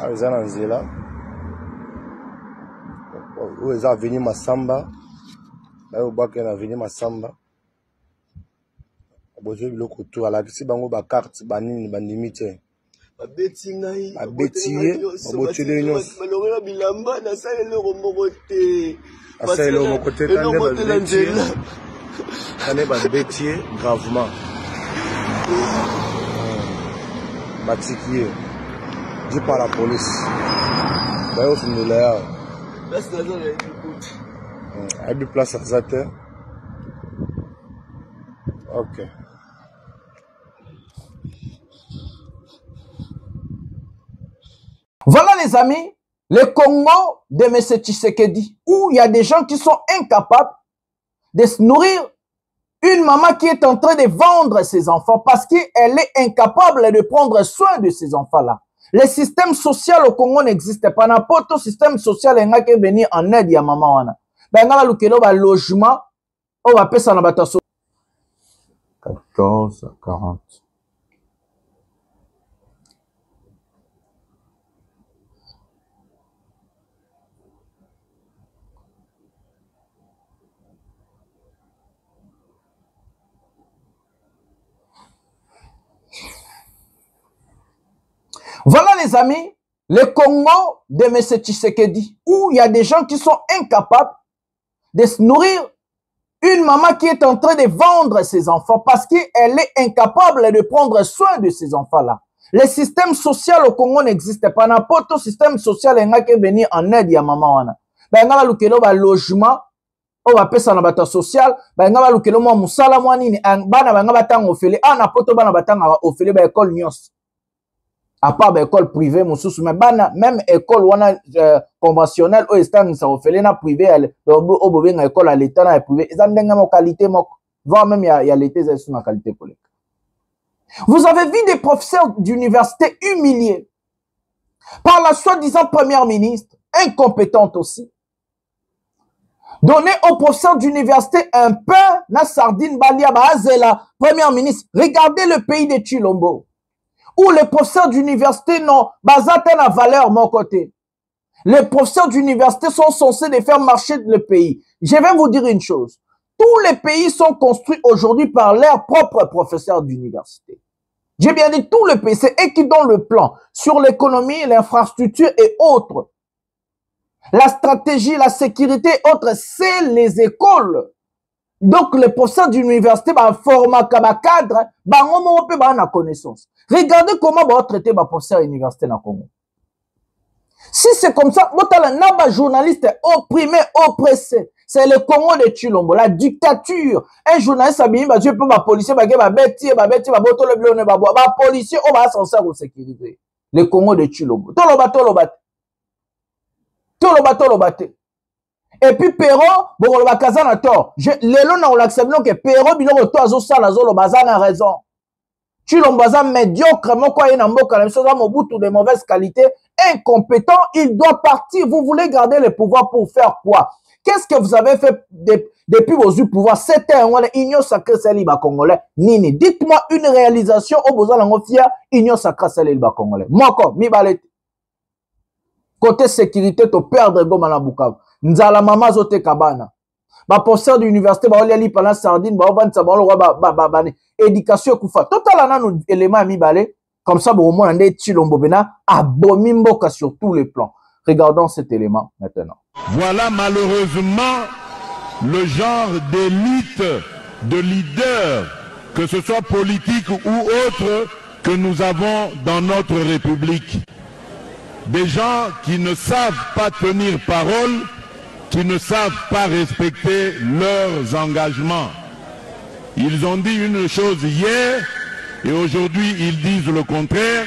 Speaker 11: Arizana Nzela. Où est venu Massamba? Là où Baki est venu Massamba. Bozo biloko to ala kisi bango ba carte banini bandimite
Speaker 12: babeti ngai
Speaker 11: babetiye babotele nyonso
Speaker 12: malonga bilamba na sale le romokote
Speaker 11: asale le romokote tande babetiye tande babetiye gravement batikiye dit par la police bayo fundela ya
Speaker 12: place na zone ya écoute
Speaker 11: abi place azate. OK.
Speaker 9: Voilà les amis, le Congo de M. Tshisekedi, où il y a des gens qui sont incapables de se nourrir une maman qui est en train de vendre ses enfants parce qu'elle est incapable de prendre soin de ces enfants-là. Le système social au Congo n'existe pas. N'importe quel système social est venu en aide à maman. Ben, on a le logement, on va payer ça dans la 14 à 40. Voilà les amis, le Congo de M. Tshisekedi, où il y a des gens qui sont incapables de se nourrir une maman qui est en train de vendre ses enfants parce qu'elle est incapable de prendre soin de ces enfants-là. Le système social au Congo n'existe pas. N'importe quel système social est venu en aide à maman. Ben, on a le logement, on va payer ça dans la social, ben, on a le logement, musala mwanini, bana banga batang ofele, n'importe bana batang ofele, ben, école nyos. À part l'école privée, mais même école conventionnelle, au instant, ça ofele na privé, au école à l'état, na privé, ils ont une qualité, voire même il y a l'été, ils ont une qualité collègue. Vous avez vu des professeurs d'université humiliés par la soi-disant première ministre, incompétente aussi, donner aux professeurs d'université un pain, na sardine, balia, bazela, première ministre. Regardez le pays de Chilombo, où les professeurs d'université n'ont pas la valeur mon côté. Les professeurs d'université sont censés de faire marcher le pays. Je vais vous dire une chose. Tous les pays sont construits aujourd'hui par leurs propres professeurs d'université. J'ai bien dit tout le pays, c'est eux qui donnent le plan sur l'économie, l'infrastructure et autres. La stratégie, la sécurité et autres, c'est les écoles. Donc, les professeurs d'université, format cadre, on peut avoir la connaissance. Regardez comment on va traiter les professeurs d'université dans le Congo. Si c'est comme ça, on a un journaliste opprimé, oppressé. C'est le Congo de Chilombo, la dictature. Un journaliste a bien dit, un policier, un policier, on va s'en servir pour sécuriser. Le Congo de Chilombo. Tolobate. Et puis Perrault, bon, on va caser à tort. L'élo, on l'accepte que Perrault, il a raison. Chilombo, médiocrement, quoi, il y a de mauvaise qualité, incompétent, il doit partir. Vous voulez garder le pouvoir pour faire quoi? Qu'est-ce que vous avez fait depuis vos pouvoirs? C'était un union sacrée, c'est l'Iba congolais. Nini, dites-moi une réalisation au besoin de fier, union sacrée, c'est l'Iba congolais. Moi, quoi, mi balette. Côté sécurité, tu perdre goma na Bukavu. Nzala mama zote kabana. Ba professeur d'université, ba oli ali pendant sardine, ba vendre ça, ba éducation kufa. Total nanu élément mi balé. Comme ça, au moins, on est Chilombo Bena, abomi mboka sur tous les plans. Regardons cet élément maintenant.
Speaker 13: Voilà malheureusement le genre d'élite, de leader, que ce soit politique ou autre, que nous avons dans notre République. Des gens qui ne savent pas tenir parole, qui ne savent pas respecter leurs engagements. Ils ont dit une chose hier et aujourd'hui ils disent le contraire.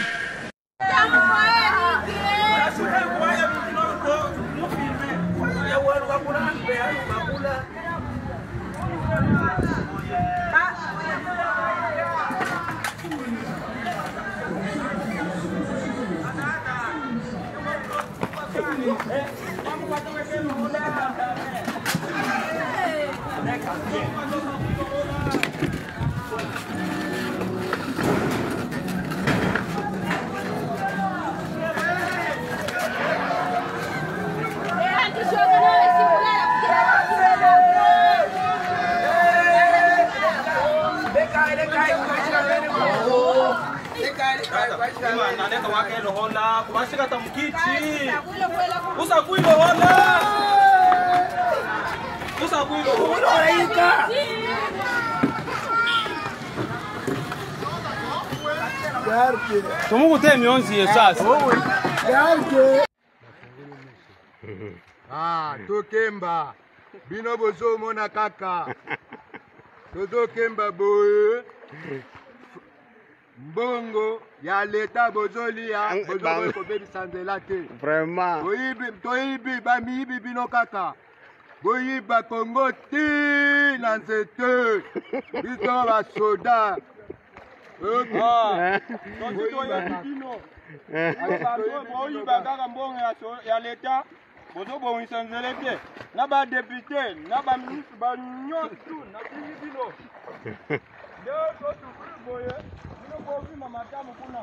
Speaker 14: Ah, Tokemba, Bino Bozo Monakaka, Tokemba Boe, Mbongo, ya l'État Bozolia, Bozo Kobedi Sandelate. Vraiment. Toibi, Bamibi Bino Kaka. Boyiba Congo ti Nansete. Bito ba soda. Ah. Boyiba Kaka Mbongo ya l'État. Bozo bo wisanzele bien. Na ba député, na ba ministre ba nyotu, na bino. Ndio to tukuru boye. Bino bo vi mama tamu kuna.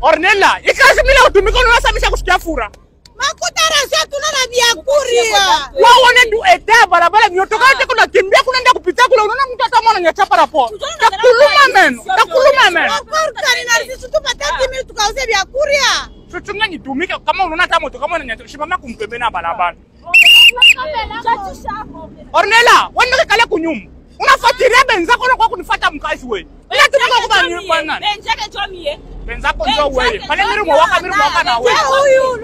Speaker 15: Ornella, ikazi mila utumiko unasamisha kusikia fura. Makuta rasio tunana biakuria. Waone du eta barabara miotoka yote kuna kimbia kunaenda kupita kule unaona mtu hata mwana nyachapa rapport. Takuluma meno. Wakorka ni narisi tupata 10,000 tukauze biakuria. Tutunga nitumike kama unaona hata moto kama unanyata shimama kumpembe na barabara. Ornella, wende kale kunyumu. Unafuatilia benzako na kwa kunifuata mkazi wewe. Ila tunataka kubani kwa nani? Benzake chomie. Benzako ndio wewe. Pale mimi mwaka na wewe. Huyu.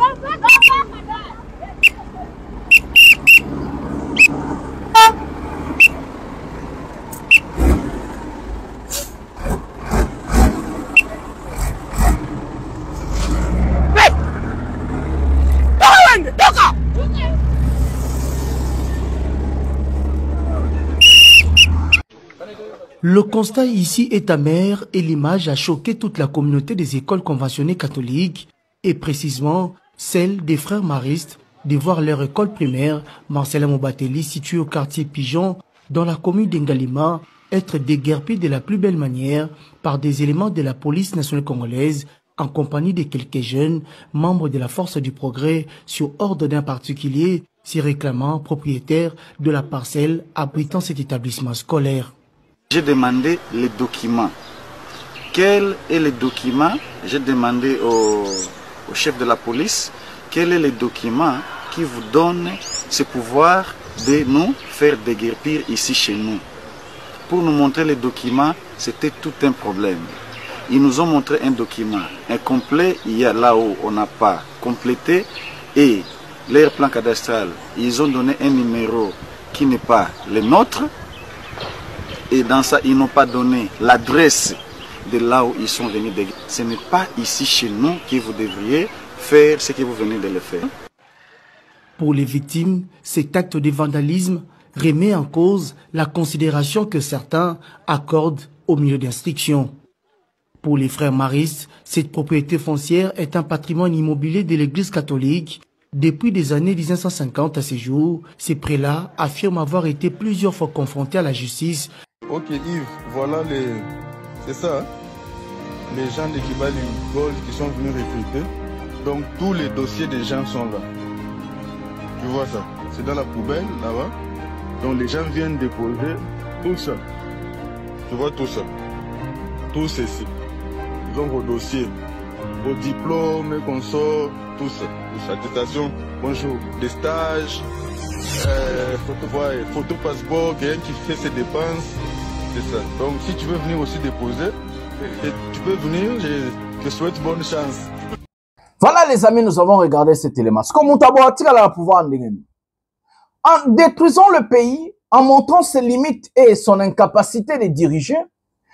Speaker 15: Toka!
Speaker 16: Le constat ici est amer et l'image a choqué toute la communauté des écoles conventionnées catholiques et précisément celle des frères maristes de voir leur école primaire, Marcela Mobateli, située au quartier Pigeon, dans la commune d'Engalima, être déguerpie de la plus belle manière par des éléments de la police nationale congolaise en compagnie de quelques jeunes membres de la force du progrès sur ordre d'un particulier s'y réclamant propriétaire de la parcelle abritant cet établissement scolaire.
Speaker 17: J'ai demandé les documents. Quel est le document? J'ai demandé au chef de la police quel est le document qui vous donne ce pouvoir de nous faire déguerpir ici chez nous. Pour nous montrer les documents, c'était tout un problème. Ils nous ont montré un document incomplet, il y a là où on n'a pas complété, et leur plan cadastral, ils ont donné un numéro qui n'est pas le nôtre, et dans ça, ils n'ont pas donné l'adresse de là où ils sont venus. Ce n'est pas ici chez nous que vous devriez faire ce que vous venez de le faire.
Speaker 16: Pour les victimes, cet acte de vandalisme remet en cause la considération que certains accordent au milieu d'instruction. Pour les frères maristes, cette propriété foncière est un patrimoine immobilier de l'Église catholique. Depuis des années 1950 à ce jour, ces prélats affirment avoir été plusieurs fois confrontés à la justice.
Speaker 10: Ok Yves, voilà les... C'est ça, hein? Les gens de Kibali Gold qui sont venus recruter. Donc tous les dossiers des gens sont là. Tu vois ça? C'est dans la poubelle là-bas. Donc les gens viennent déposer tout ça. Tu vois tout ça? Tout ceci. Ils ont vos dossiers, vos diplômes, consorts, tout ça. Attestation, bonjour, des stages, photo passeport, quelqu'un qui fait ses dépenses, c'est ça. Donc si tu veux venir aussi déposer, tu peux venir, je te souhaite bonne chance.
Speaker 9: Voilà les amis, nous avons regardé cet élément. En détruisant le pays, en montrant ses limites et son incapacité de diriger,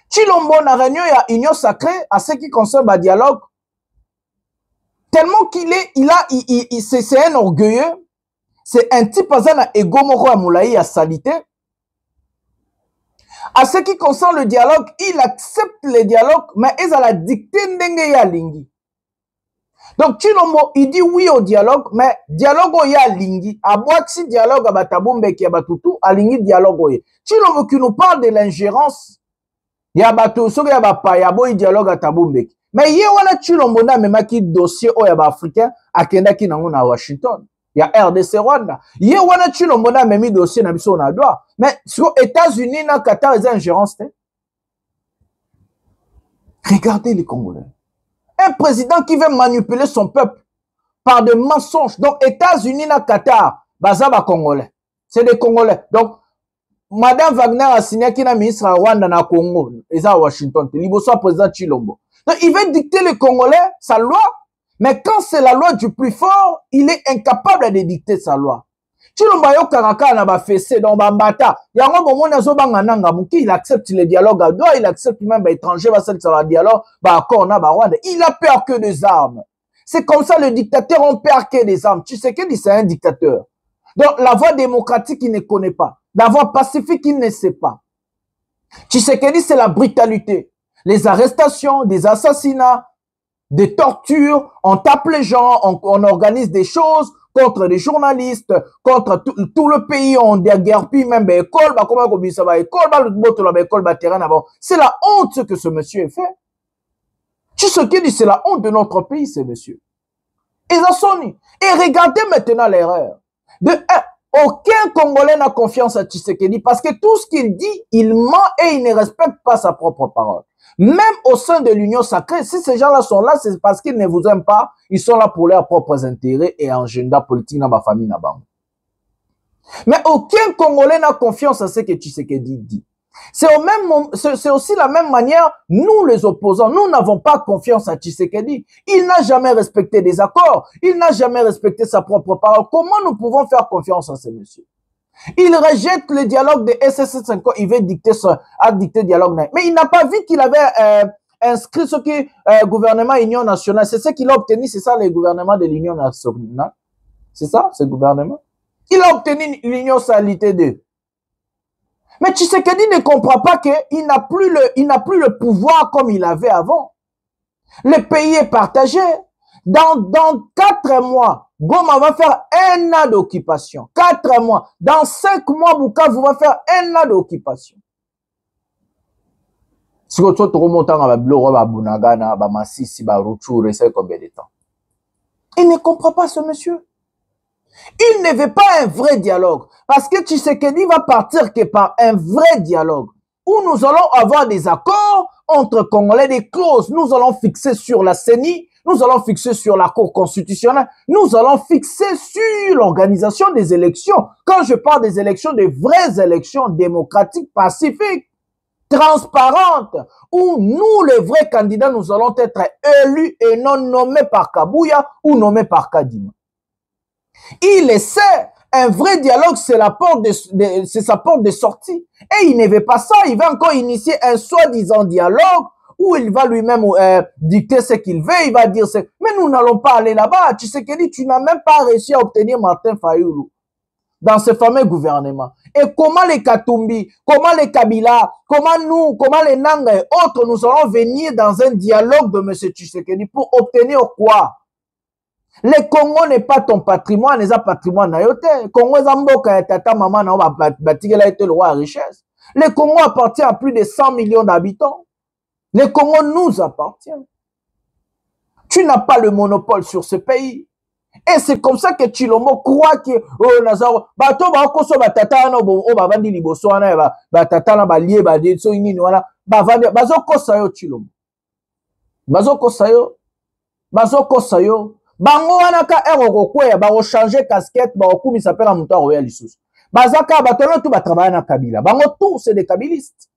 Speaker 9: Chilombo na réunion ya union sacrée à ce qui concerne le dialogue. Tellement c'est un orgueilleux, c'est un type à ego à moulaï à salité. À ce qui concerne le dialogue, il accepte le dialogue, mais il a la dictée n'enge ya lingi. Donc Chilombo, il dit oui au dialogue, mais dialogue o ya lingi. A boaxi dialogue à batabombe ki a batutu, a lingi dialogue o ye. Chilombo qui nous parle de l'ingérence. Ya bato soki ya bapa ya boy dialogue atabumbeki. Mais ye wana Chilombo na memaki dossier o ya ba africain akendaki nango na Washington. Ya RDC Rwanda. Ye wana Chilombo na memi dossier na biso na doa. Mais sur États-Unis na Qatar les ingérences. Regardez les Congolais. Un président qui veut manipuler son peuple par des mensonges. Donc États-Unis na Qatar, bazaba Congolais. C'est des Congolais. Donc Madame Wagner a signé qui est ministre à Rwanda na Congo, et à Washington. Il soit président Chilombo. Donc, il veut dicter les Congolais sa loi, mais quand c'est la loi du plus fort, il est incapable de dicter sa loi. Chilombo yo karaka na ba fessé dans bambata. Yango bomo na zo banga nanga muki, il accepte le dialogue à droit, il accepte même ba étranger va ça va dialogue, ba accord na ba Rwanda. Il a peur que des armes. C'est comme ça le dictateur on perd que des armes. Tu sais que c'est un dictateur. Donc la voie démocratique il ne connaît pas. La voie pacifique, il ne sait pas. Tshisekedi, c'est la brutalité. Les arrestations, des assassinats, des tortures, on tape les gens, on organise des choses contre les journalistes, contre tout le pays, on déguerpit même les écoles, c'est la honte ce que ce monsieur a fait. Tshisekedi, c'est la honte de notre pays, ce monsieur. Et regardez maintenant l'erreur. Aucun Congolais n'a confiance à Tshisekedi parce que tout ce qu'il dit, il ment et il ne respecte pas sa propre parole. Même au sein de l'Union sacrée, si ces gens-là sont là, c'est parce qu'ils ne vous aiment pas. Ils sont là pour leurs propres intérêts et agenda politique dans ma famille. Mais aucun Congolais n'a confiance à ce que Tshisekedi dit. C'est aussi la même manière, nous les opposants, nous n'avons pas confiance à Tshisekedi. Il n'a jamais respecté des accords, il n'a jamais respecté sa propre parole. Comment nous pouvons faire confiance à ce monsieur? Il rejette le dialogue de SS5, il veut dicter le dialogue. Mais il n'a pas vu qu'il avait inscrit ce qui gouvernement Union nationale. C'est ce qu'il a obtenu, c'est ça le gouvernement de l'Union nationale. C'est ça, ce gouvernement. Il a obtenu l'Union salité 2. Mais Tshisekedi ne comprend pas qu'il n'a plus le pouvoir comme il avait avant. Le pays est partagé. Dans 4 mois, Goma va faire 1 an d'occupation. 4 mois. Dans 5 mois, Bukavu va faire 1 an d'occupation. Si vous remontez à Bloro, à Bunagana, à Massissi, à Rutshuru, c'est combien de temps? Il ne comprend pas ce monsieur. Il ne veut pas un vrai dialogue. Parce que Tshisekedi va partir que par un vrai dialogue. Où nous allons avoir des accords entre Congolais, des clauses. Nous allons fixer sur la CENI, nous allons fixer sur la Cour constitutionnelle, nous allons fixer sur l'organisation des élections. Quand je parle des élections, des vraies élections démocratiques, pacifiques, transparentes, où nous, les vrais candidats, nous allons être élus et non nommés par Kabouya ou nommés par Kadima. Il essaie, un vrai dialogue, c'est sa porte de sortie. Et il ne veut pas ça, il va encore initier un soi-disant dialogue où il va lui-même dicter ce qu'il veut, il va dire ce... Mais nous n'allons pas aller là-bas. Tu sais que tu n'as même pas réussi à obtenir Martin Fayoulou dans ce fameux gouvernement. Et comment les Katumbi, comment les Kabila, comment nous, comment les Nanga et autres, nous allons venir dans un dialogue de M. Tshisekedi pour obtenir quoi? Le Congo n'est pas ton patrimoine, les patrimoine nayote. Congo est tata maman na batikela été le roi à richesse. Le Congo appartient à plus de 100 millions d'habitants. Le Congo nous appartient. Tu n'as pas le monopole sur ce pays. Et c'est comme ça que Chilombo croit que oh Nazaro bato ba koso batata na bo o bavandi liboso na batata na balie ba de so nini wana bavandi bazo kosa yo Chilombo. Bazo kosa yo bango wana ka ero kwe ba changer casquette ba okumisa pela muto royal lisusu. Bazaka batolo tout ba travailler na Kabila. Bango tous c'est des kabilistes.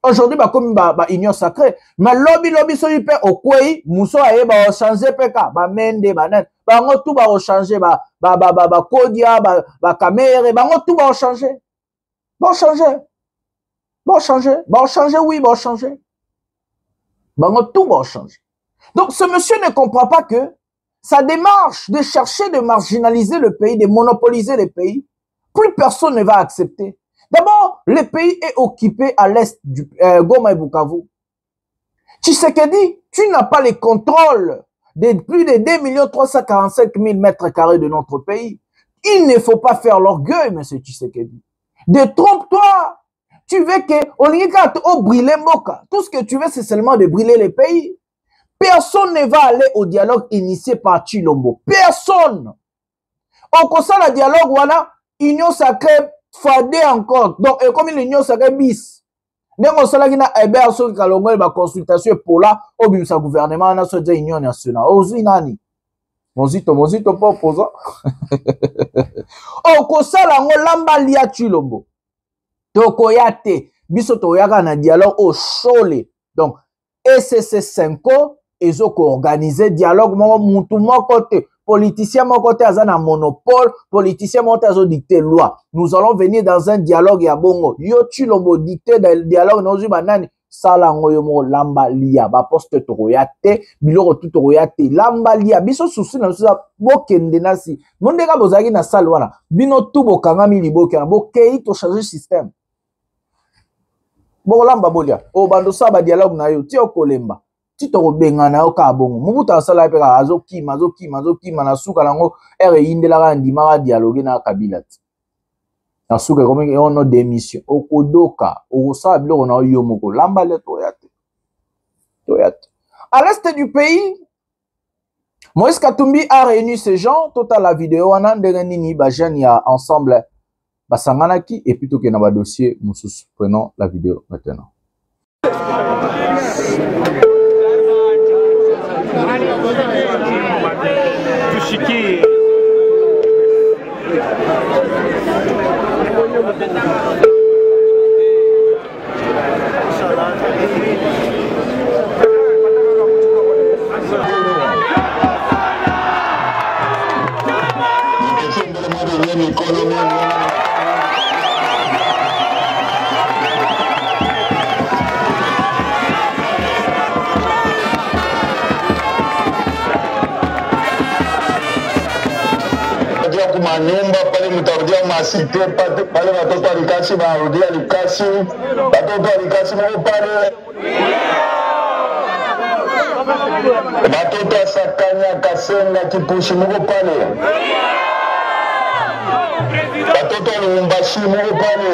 Speaker 9: Aujourd'hui, comme union sacrée, mais lobby so yipe okwei muso aye ba changer peka ba mende ba net bango tout ba changer ba kodia ba camere bango tout ba changer oui ba changer bango tout ba changer. Donc ce monsieur ne comprend pas que sa démarche de chercher de marginaliser le pays, de monopoliser le pays, plus personne ne va accepter. D'abord, le pays est occupé à l'est du Goma et Bukavu. Tshisekedi, tu n'as pas le contrôle de plus de 2 345 000 mètres carrés de notre pays. Il ne faut pas faire l'orgueil, M. Tshisekedi. Détrompe-toi. Tu veux que on brûle Mboka. Tout ce que tu veux, c'est seulement de brûler les pays. Personne ne va aller au dialogue initié par Chilombo. Personne. On constate le dialogue, voilà, union sacrée, fadé encore. Donc, comme l'union sacrée bis. Nous avons na Hébert sur Kalongo ba consultation pour là au bimsa gouvernement na so union nationale. Ozi nani? Mozito pas opposant. On constate ngo lamba lia Chilombo. Tokoyate biso toyaka na dialogue au chole. Donc, ECC 5 ils ont organisé dialogue mutu côté politicien mon côté azana monopole politicien mon côté azo dicter loi. Nous allons venir dans un dialogue ya bongo yo Chilombo dicter dans le dialogue nozu banani sala ngoyo mo lamba lia ba poste toyate biloko tout toyate lamba lia biso susi na susa bokende nasi mondeka bozaki na salle wana bino tout bokangami liboke na bokei to changer système bo lamba bolia o bando sa ba dialogue na yo ti okolemba tito bengana yo ka bongo mubuta sala pe ka azokima na suka nango ere indela ka ndima dialogue na Kabila na suka comme on a démission okodoka okosa biloko na yo moko lamba le toyate à l'est du pays. Moïse Katumbi a réuni ces gens total la vidéo wana ndenge nini ba jeune ya ensemble basanganaki et plutôt que na ba dossier mususu. Prenons la vidéo maintenant.
Speaker 18: Nyumba pale mtarudia masite pale watoto alikasi barudia alikasi watoto alikasi mo pale Batoto Sakanya Kasenga Kipushi muko pale. Batoto Lumumbashi muko pale.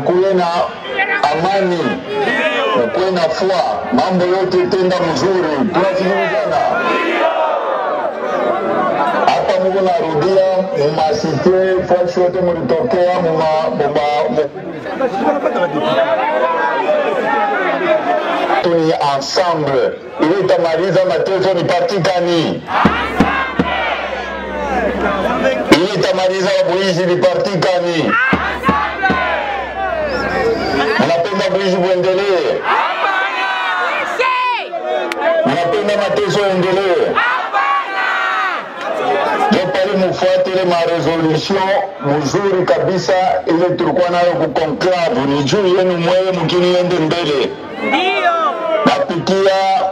Speaker 18: Mkuwe na amani, mkuwe na fua, mambo yote tenda mzuri, tunasikilizana. Hapa Mungu narudia, mumasite, fwashi yote mulitokea, tuni ensemble, ili tamaliza mateso ni parti gani? Ili tamaliza wabuizi ni parti gani? Mnapenda kuishi kuendelee? Mnapenda mateso endelee? Ndio pale mufuate ile maresolution mzuri kabisa ile tulikuwa nayo ku conclave, ni juu yenu mwewe mkini yende mbele. Ndio. Napikia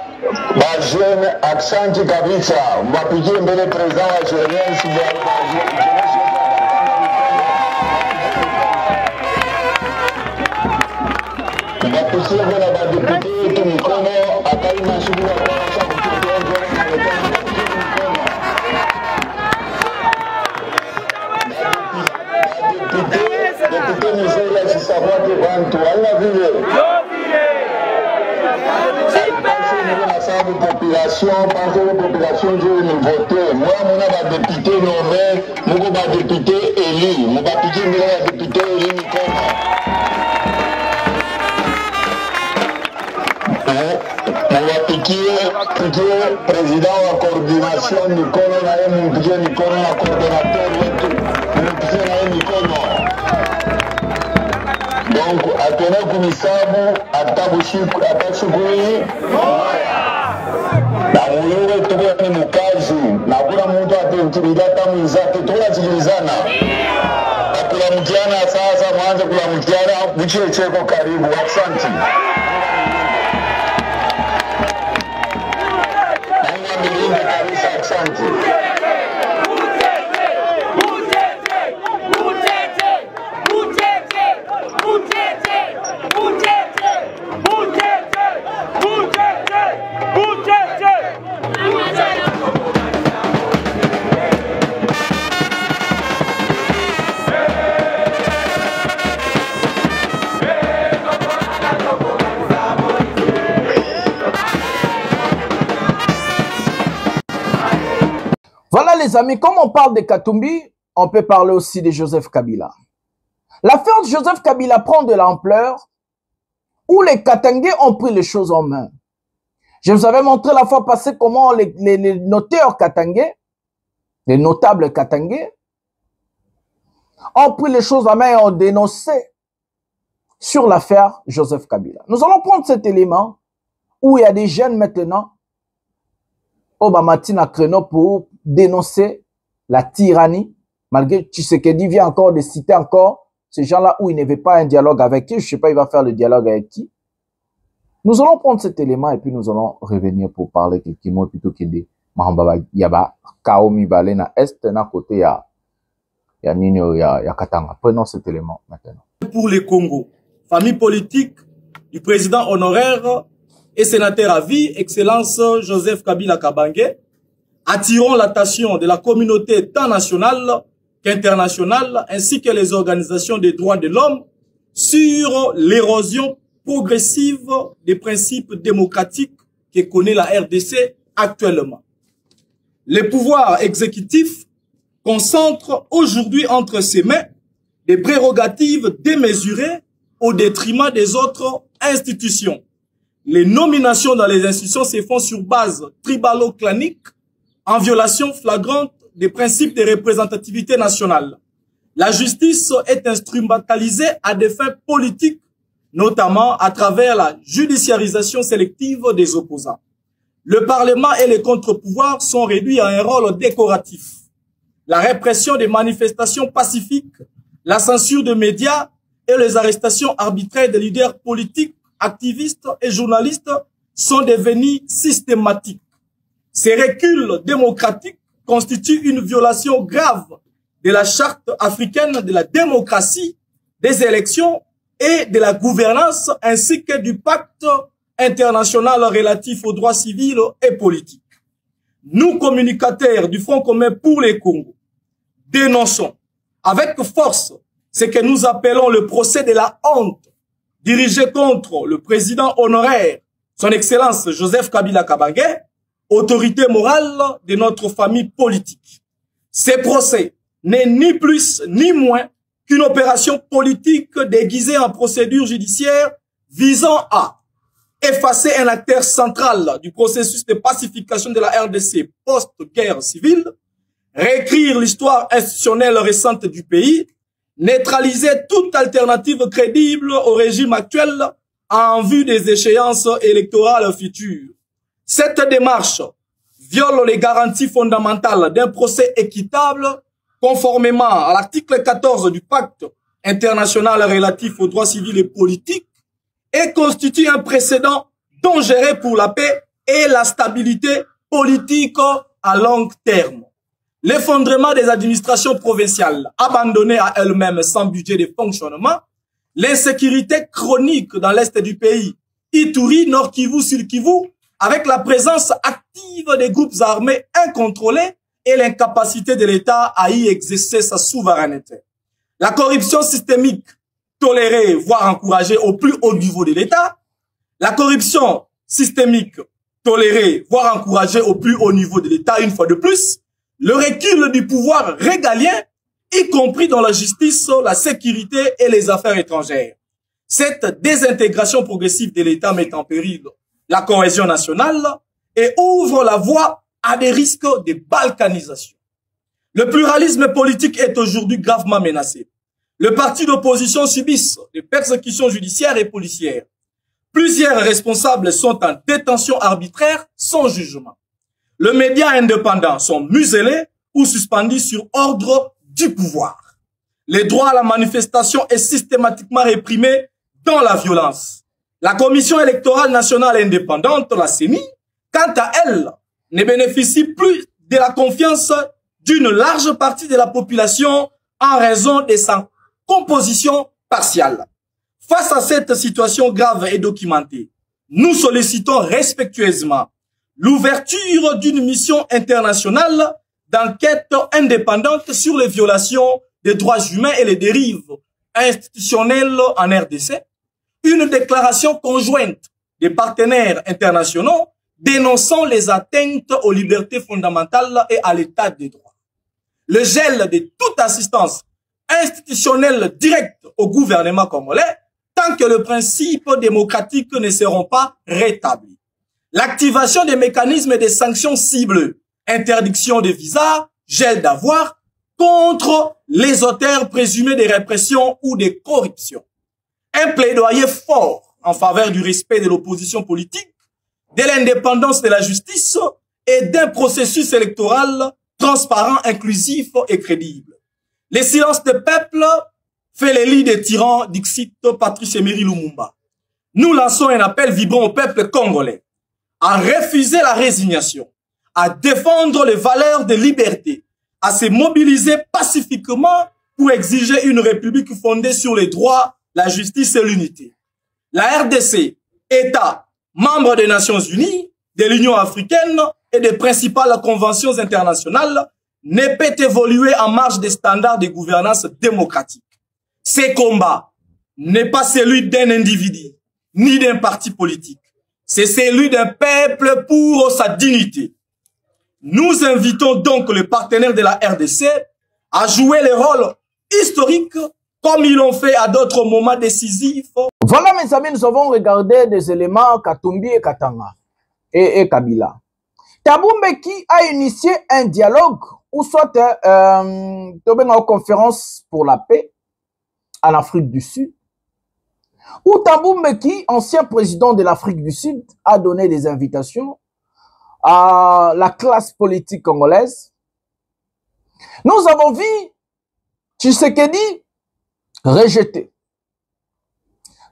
Speaker 18: bajene aksanti kabisa, mwapikie mbele president wa jeunesse Mbapusie na badepute yetu mikono akali mashughuli ya kwanza kutuongoza na depute mzuri asisabwate bantu wala vile na sababu population pense que population je ni voter moi mona badepute nommé muko badepute eli mubapikie mbele ya depute eli mikono Mwapikie président wa coordination mikono na yeye mpigie mikono na coordinateur wetu mpigie na yeye mikono. Donc atene kumisabu atabushiku atashukuri na muyuwe tuko ni mukazi na kuna mtu atentimidata mwenzake tunachilizana. Kula mtiana sasa mwanze kula mtiana buchie cheko karibu asante.
Speaker 9: Voilà les amis, comme on parle de Katumbi, on peut parler aussi de Joseph Kabila. L'affaire de Joseph Kabila prend de l'ampleur où les Katangais ont pris les choses en main. Je vous avais montré la fois passée comment les noteurs Katangais, les notables Katangais, ont pris les choses en main et ont dénoncé sur l'affaire Joseph Kabila. Nous allons prendre cet élément où il y a des jeunes maintenant au Bamatina Créneau pour dénoncer la tyrannie, malgré Tshisekedi vient encore de citer encore ces gens-là où il ne veut pas un dialogue avec qui, je ne sais pas il va faire le dialogue avec qui. Nous allons prendre cet élément et puis nous allons revenir pour parler de Kimo plutôt que de Mahambaba Yaba, Kaomi Balena Est, na côté ya Nino ya Katanga. Prenons cet élément maintenant.
Speaker 4: Pour les Congo, famille politique du président honoraire et sénateur à vie, Excellence Joseph Kabila Kabange, attirons l'attention de la communauté tant nationale qu'internationale, ainsi que les organisations des droits de l'homme, sur l'érosion progressive des principes démocratiques que connaît la RDC actuellement. Les pouvoirs exécutifs concentrent aujourd'hui entre ses mains des prérogatives démesurées au détriment des autres institutions. Les nominations dans les institutions se font sur base tribalo-clanique, en violation flagrante des principes de représentativité nationale. La justice est instrumentalisée à des fins politiques, notamment à travers la judiciarisation sélective des opposants. Le Parlement et les contre-pouvoirs sont réduits à un rôle décoratif. La répression des manifestations pacifiques, la censure des médias et les arrestations arbitraires des leaders politiques, activistes et journalistes sont devenus systématiques. Ces reculs démocratiques constituent une violation grave de la charte africaine de la démocratie, des élections et de la gouvernance, ainsi que du pacte international relatif aux droits civils et politiques. Nous, communicateurs du Front commun pour les Congos, dénonçons avec force ce que nous appelons le procès de la honte dirigé contre le président honoraire, son Excellence Joseph Kabila Kabange, autorité morale de notre famille politique. Ce procès n'est ni plus ni moins qu'une opération politique déguisée en procédure judiciaire visant à effacer un acteur central du processus de pacification de la RDC post-guerre civile, réécrire l'histoire institutionnelle récente du pays, neutraliser toute alternative crédible au régime actuel en vue des échéances électorales futures. Cette démarche viole les garanties fondamentales d'un procès équitable conformément à l'article 14 du pacte international relatif aux droits civils et politiques et constitue un précédent dangereux pour la paix et la stabilité politique à long terme. L'effondrement des administrations provinciales abandonnées à elles-mêmes sans budget de fonctionnement, l'insécurité chronique dans l'est du pays, Ituri, Nord Kivu, Sud Kivu, avec la présence active des groupes armés incontrôlés et l'incapacité de l'État à y exercer sa souveraineté. La corruption systémique tolérée, voire encouragée au plus haut niveau de l'État, la corruption systémique tolérée, voire encouragée au plus haut niveau de l'État, une fois de plus, le recul du pouvoir régalien, y compris dans la justice, la sécurité et les affaires étrangères. Cette désintégration progressive de l'État met en péril la cohésion nationale et ouvre la voie à des risques de balkanisation. Le pluralisme politique est aujourd'hui gravement menacé. Les partis d'opposition subissent des persécutions judiciaires et policières. Plusieurs responsables sont en détention arbitraire sans jugement. Les médias indépendants sont muselés ou suspendus sur ordre du pouvoir. Le droit à la manifestation est systématiquement réprimé dans la violence. La Commission électorale nationale indépendante, la CENI, quant à elle, ne bénéficie plus de la confiance d'une large partie de la population en raison de sa composition partielle. Face à cette situation grave et documentée, nous sollicitons respectueusement l'ouverture d'une mission internationale d'enquête indépendante sur les violations des droits humains et les dérives institutionnelles en RDC, une déclaration conjointe des partenaires internationaux dénonçant les atteintes aux libertés fondamentales et à l'état des droits. Le gel de toute assistance institutionnelle directe au gouvernement congolais tant que les principes démocratiques ne seront pas rétablis. L'activation des mécanismes et des sanctions ciblées, interdiction des visas, gel d'avoirs, contre les auteurs présumés de répression ou de corruption. Un plaidoyer fort en faveur du respect de l'opposition politique, de l'indépendance de la justice et d'un processus électoral transparent, inclusif et crédible. Le silence des peuples fait les lits des tyrans, dixit Patrice Emery Lumumba. Nous lançons un appel vibrant au peuple congolais à refuser la résignation, à défendre les valeurs de liberté, à se mobiliser pacifiquement pour exiger une république fondée sur les droits, la justice et l'unité. La RDC, État, membre des Nations Unies, de l'Union africaine et des principales conventions internationales, ne peut évoluer en marge des standards de gouvernance démocratique. Ce combat n'est pas celui d'un individu, ni d'un parti politique. C'est celui d'un peuple pour sa dignité. Nous invitons donc les partenaires de la RDC à jouer le rôle historique comme ils l'ont fait à d'autres moments décisifs.
Speaker 9: Voilà mes amis, nous avons regardé des éléments Katumbi et Katanga et Kabila. Thabo Mbeki a initié un dialogue ou soit en conférence pour la paix en Afrique du Sud, où Thabo Mbeki, ancien président de l'Afrique du Sud, a donné des invitations à la classe politique congolaise. Nous avons vu Tshisekedi rejeté.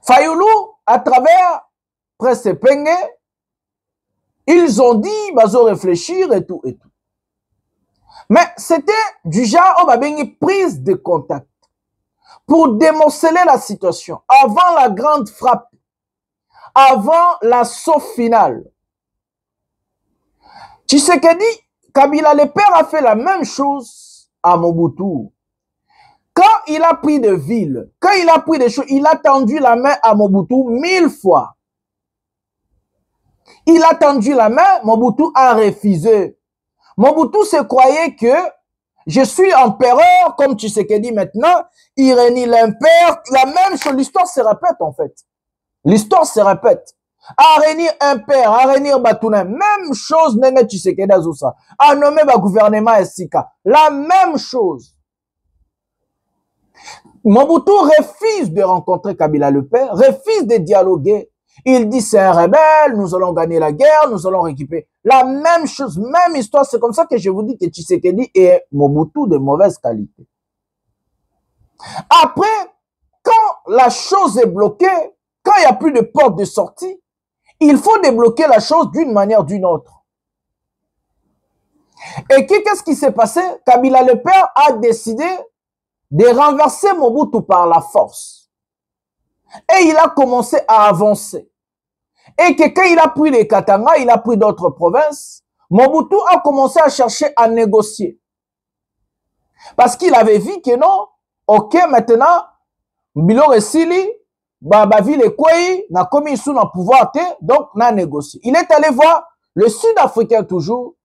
Speaker 9: Fayoulou, à travers Presse Penge, ils ont dit, bazo réfléchir et tout et tout. Mais c'était du genre, on va bien prise de contact pour démanteler la situation avant la grande frappe, avant l'assaut final. Tshisekedi, Kabila le père a fait la même chose à Mobutu. Quand il a pris des villes, quand il a pris des choses, il a tendu la main à Mobutu 1000 fois. Il a tendu la main, Mobutu a refusé. Mobutu se croyait que je suis empereur, comme Tshisekedi maintenant, il renie l'impère. La même chose, l'histoire se répète en fait. L'histoire se répète. À renir impère, à renir Batounen, même chose Nene Tshisekedi Azoussa. À nommer le gouvernement Esika, la même chose. Mobutu refuse de rencontrer Kabila le père, refuse de dialoguer. Il dit c'est un rebelle, nous allons gagner la guerre, nous allons récupérer. La même chose, même histoire. C'est comme ça que je vous dis que Tshisekedi est Mobutu de mauvaise qualité. Après, quand la chose est bloquée, quand il n'y a plus de porte de sortie, il faut débloquer la chose d'une manière ou d'une autre. Et qu'est-ce qui s'est passé? Kabila le père a décidé de renverser Mobutu par la force. Et il a commencé à avancer. Et que quand il a pris les Katanga, il a pris d'autres provinces, Mobutu a commencé à chercher à négocier. Parce qu'il avait vu que non, ok, maintenant, Bilo Resili, Babaville et Kwei, n'a commis sous le pouvoir, donc n'a négocié. Il est allé voir le Sud-Africain toujours,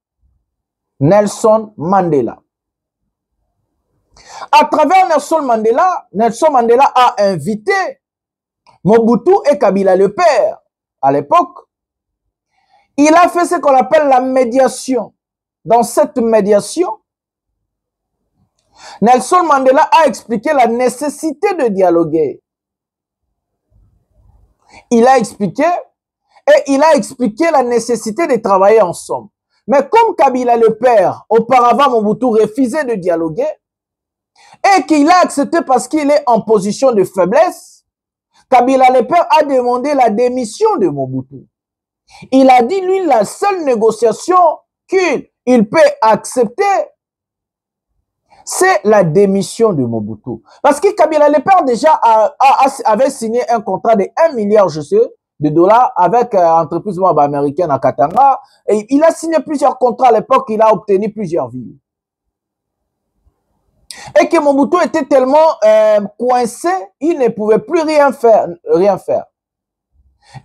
Speaker 9: Nelson Mandela. À travers Nelson Mandela a invité Mobutu et Kabila le père. À l'époque, il a fait ce qu'on appelle la médiation. Dans cette médiation, Nelson Mandela a expliqué la nécessité de dialoguer. Il a expliqué la nécessité de travailler ensemble. Mais comme Kabila le père, auparavant Mobutu refusait de dialoguer, et qu'il a accepté parce qu'il est en position de faiblesse, Kabila le père a demandé la démission de Mobutu. Il a dit, lui, la seule négociation qu'il peut accepter, c'est la démission de Mobutu. Parce que Kabila le père déjà avait signé un contrat de 1 milliard, je sais, de dollars avec l'entreprise américaine à Katanga. Et il a signé plusieurs contrats à l'époque, il a obtenu plusieurs villes. Et que Mobutu était tellement coincé, il ne pouvait plus rien faire.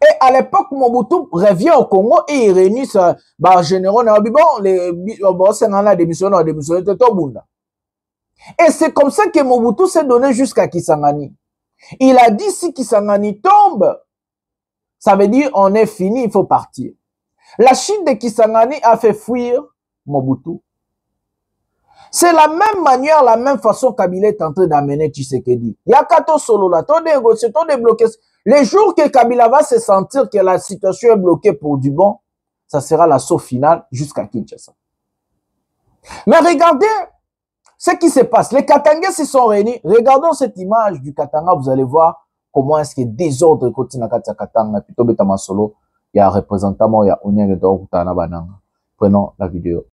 Speaker 9: Et à l'époque, Mobutu revient au Congo et il réunit ses généraux. Et c'est comme ça que Mobutu s'est donné jusqu'à Kisangani. Il a dit si Kisangani tombe, ça veut dire on est fini, il faut partir. La chute de Kisangani a fait fuir Mobutu. C'est la même manière, la même façon Kabila est en train d'amener Tshisekedi. Il y a qu'à solo là, tout négocier, tout débloquer. Les jours que Kabila va se sentir que la situation est bloquée pour du bon, ça sera l'assaut final jusqu'à Kinshasa. Mais regardez ce qui se passe. Les Katangais se sont réunis. Regardons cette image du Katanga, vous allez voir comment est-ce que désordre continue à Katanga. Plutôt Betama Solo, il y a un représentant, il y a Onyang et Dorutana Bananga. Prenons la vidéo.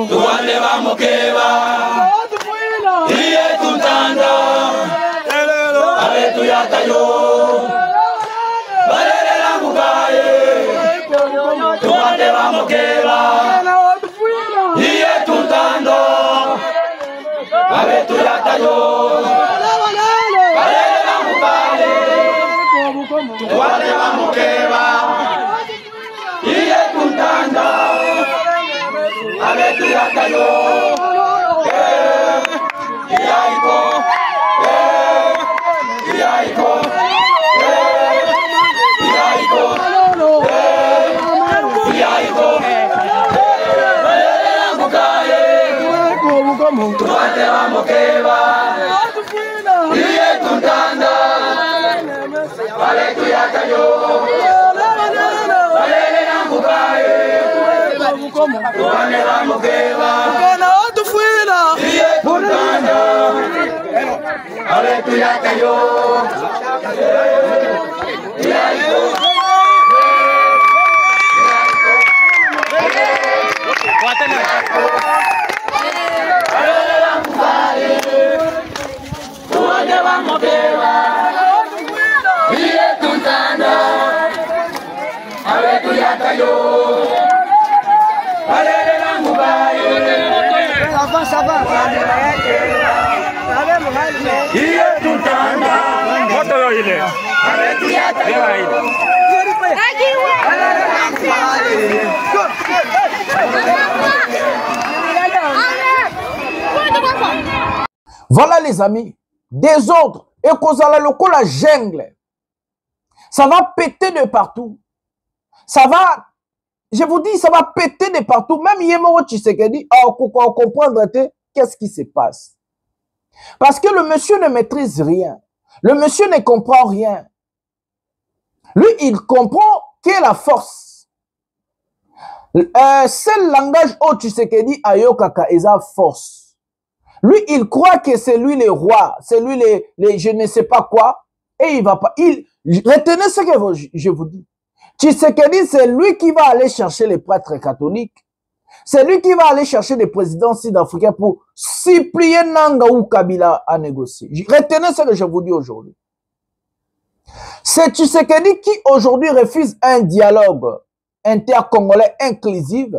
Speaker 19: Tuwande wa mokeba iye tuntanda abetu yatayo balela mugaye tuwande wa mokeba iye tuntanda abetu yatayo balela mugaye tuwande wa mokeba iye tuntanda abetu yatayo yaiko yaiko yaiko yaiko balela mugaye tuwande wa mokeba iye tuntanda abetu yatayo balela mugaye tuwande wa mokeba iye tuntanda abetu yatayo yaiko balela mugaye tuwande wa mokeba iye tuntanda abetu yatayo balela mugaye iye tuntanda moto yo ile abetu yatayo
Speaker 9: Voilà les amis, désordre et kozala lokola jungle. Ça va péter de partout. Ça va, je vous dis, ça va péter de partout. Même Yemoro Tshisekedi, on comprendre qu'est-ce qui se passe. Parce que le monsieur ne maîtrise rien. Le monsieur ne comprend rien. Lui, il comprend qu'est la force. C'est le langage où Tshisekedi ayokaka eza force. Lui, il croit que c'est lui le roi, c'est lui les je ne sais pas quoi, et il va pas. Retenez ce que je vous dis. Tshisekedi, c'est lui qui va aller chercher les prêtres catholiques. C'est lui qui va aller chercher les présidents sud-africains pour supplier Nanga ou Kabila à négocier. Retenez ce que je vous dis aujourd'hui. C'est Tshisekedi qui aujourd'hui refuse un dialogue intercongolais inclusif.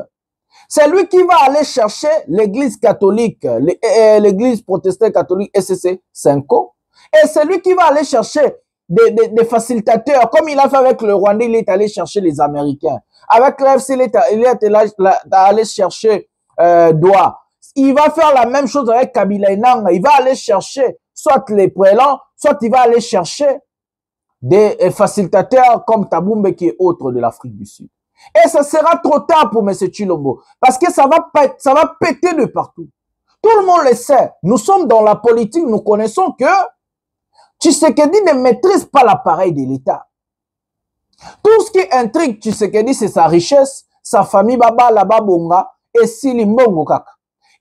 Speaker 9: C'est lui qui va aller chercher l'église catholique, l'église protestante catholique SCC 5O. Et c'est lui qui va aller chercher des facilitateurs, comme il a fait avec le Rwanda, il est allé chercher les Américains. Avec l'AFC, il est allé chercher Doha. Il va faire la même chose avec Kabila et Nanga. Il va aller chercher soit les prélats, soit il va aller chercher des facilitateurs comme Taboumbe qui est autre de l'Afrique du Sud. Et ça sera trop tard pour M. Tshilombo. Parce que ça va péter de partout. Tout le monde le sait. Nous sommes dans la politique, nous connaissons que Tshisekedi ne maîtrise pas l'appareil de l'État. Tout ce qui intrigue Tshisekedi, c'est sa richesse, sa famille Baba, Laba Bonga et Sili Mbongo Kaka.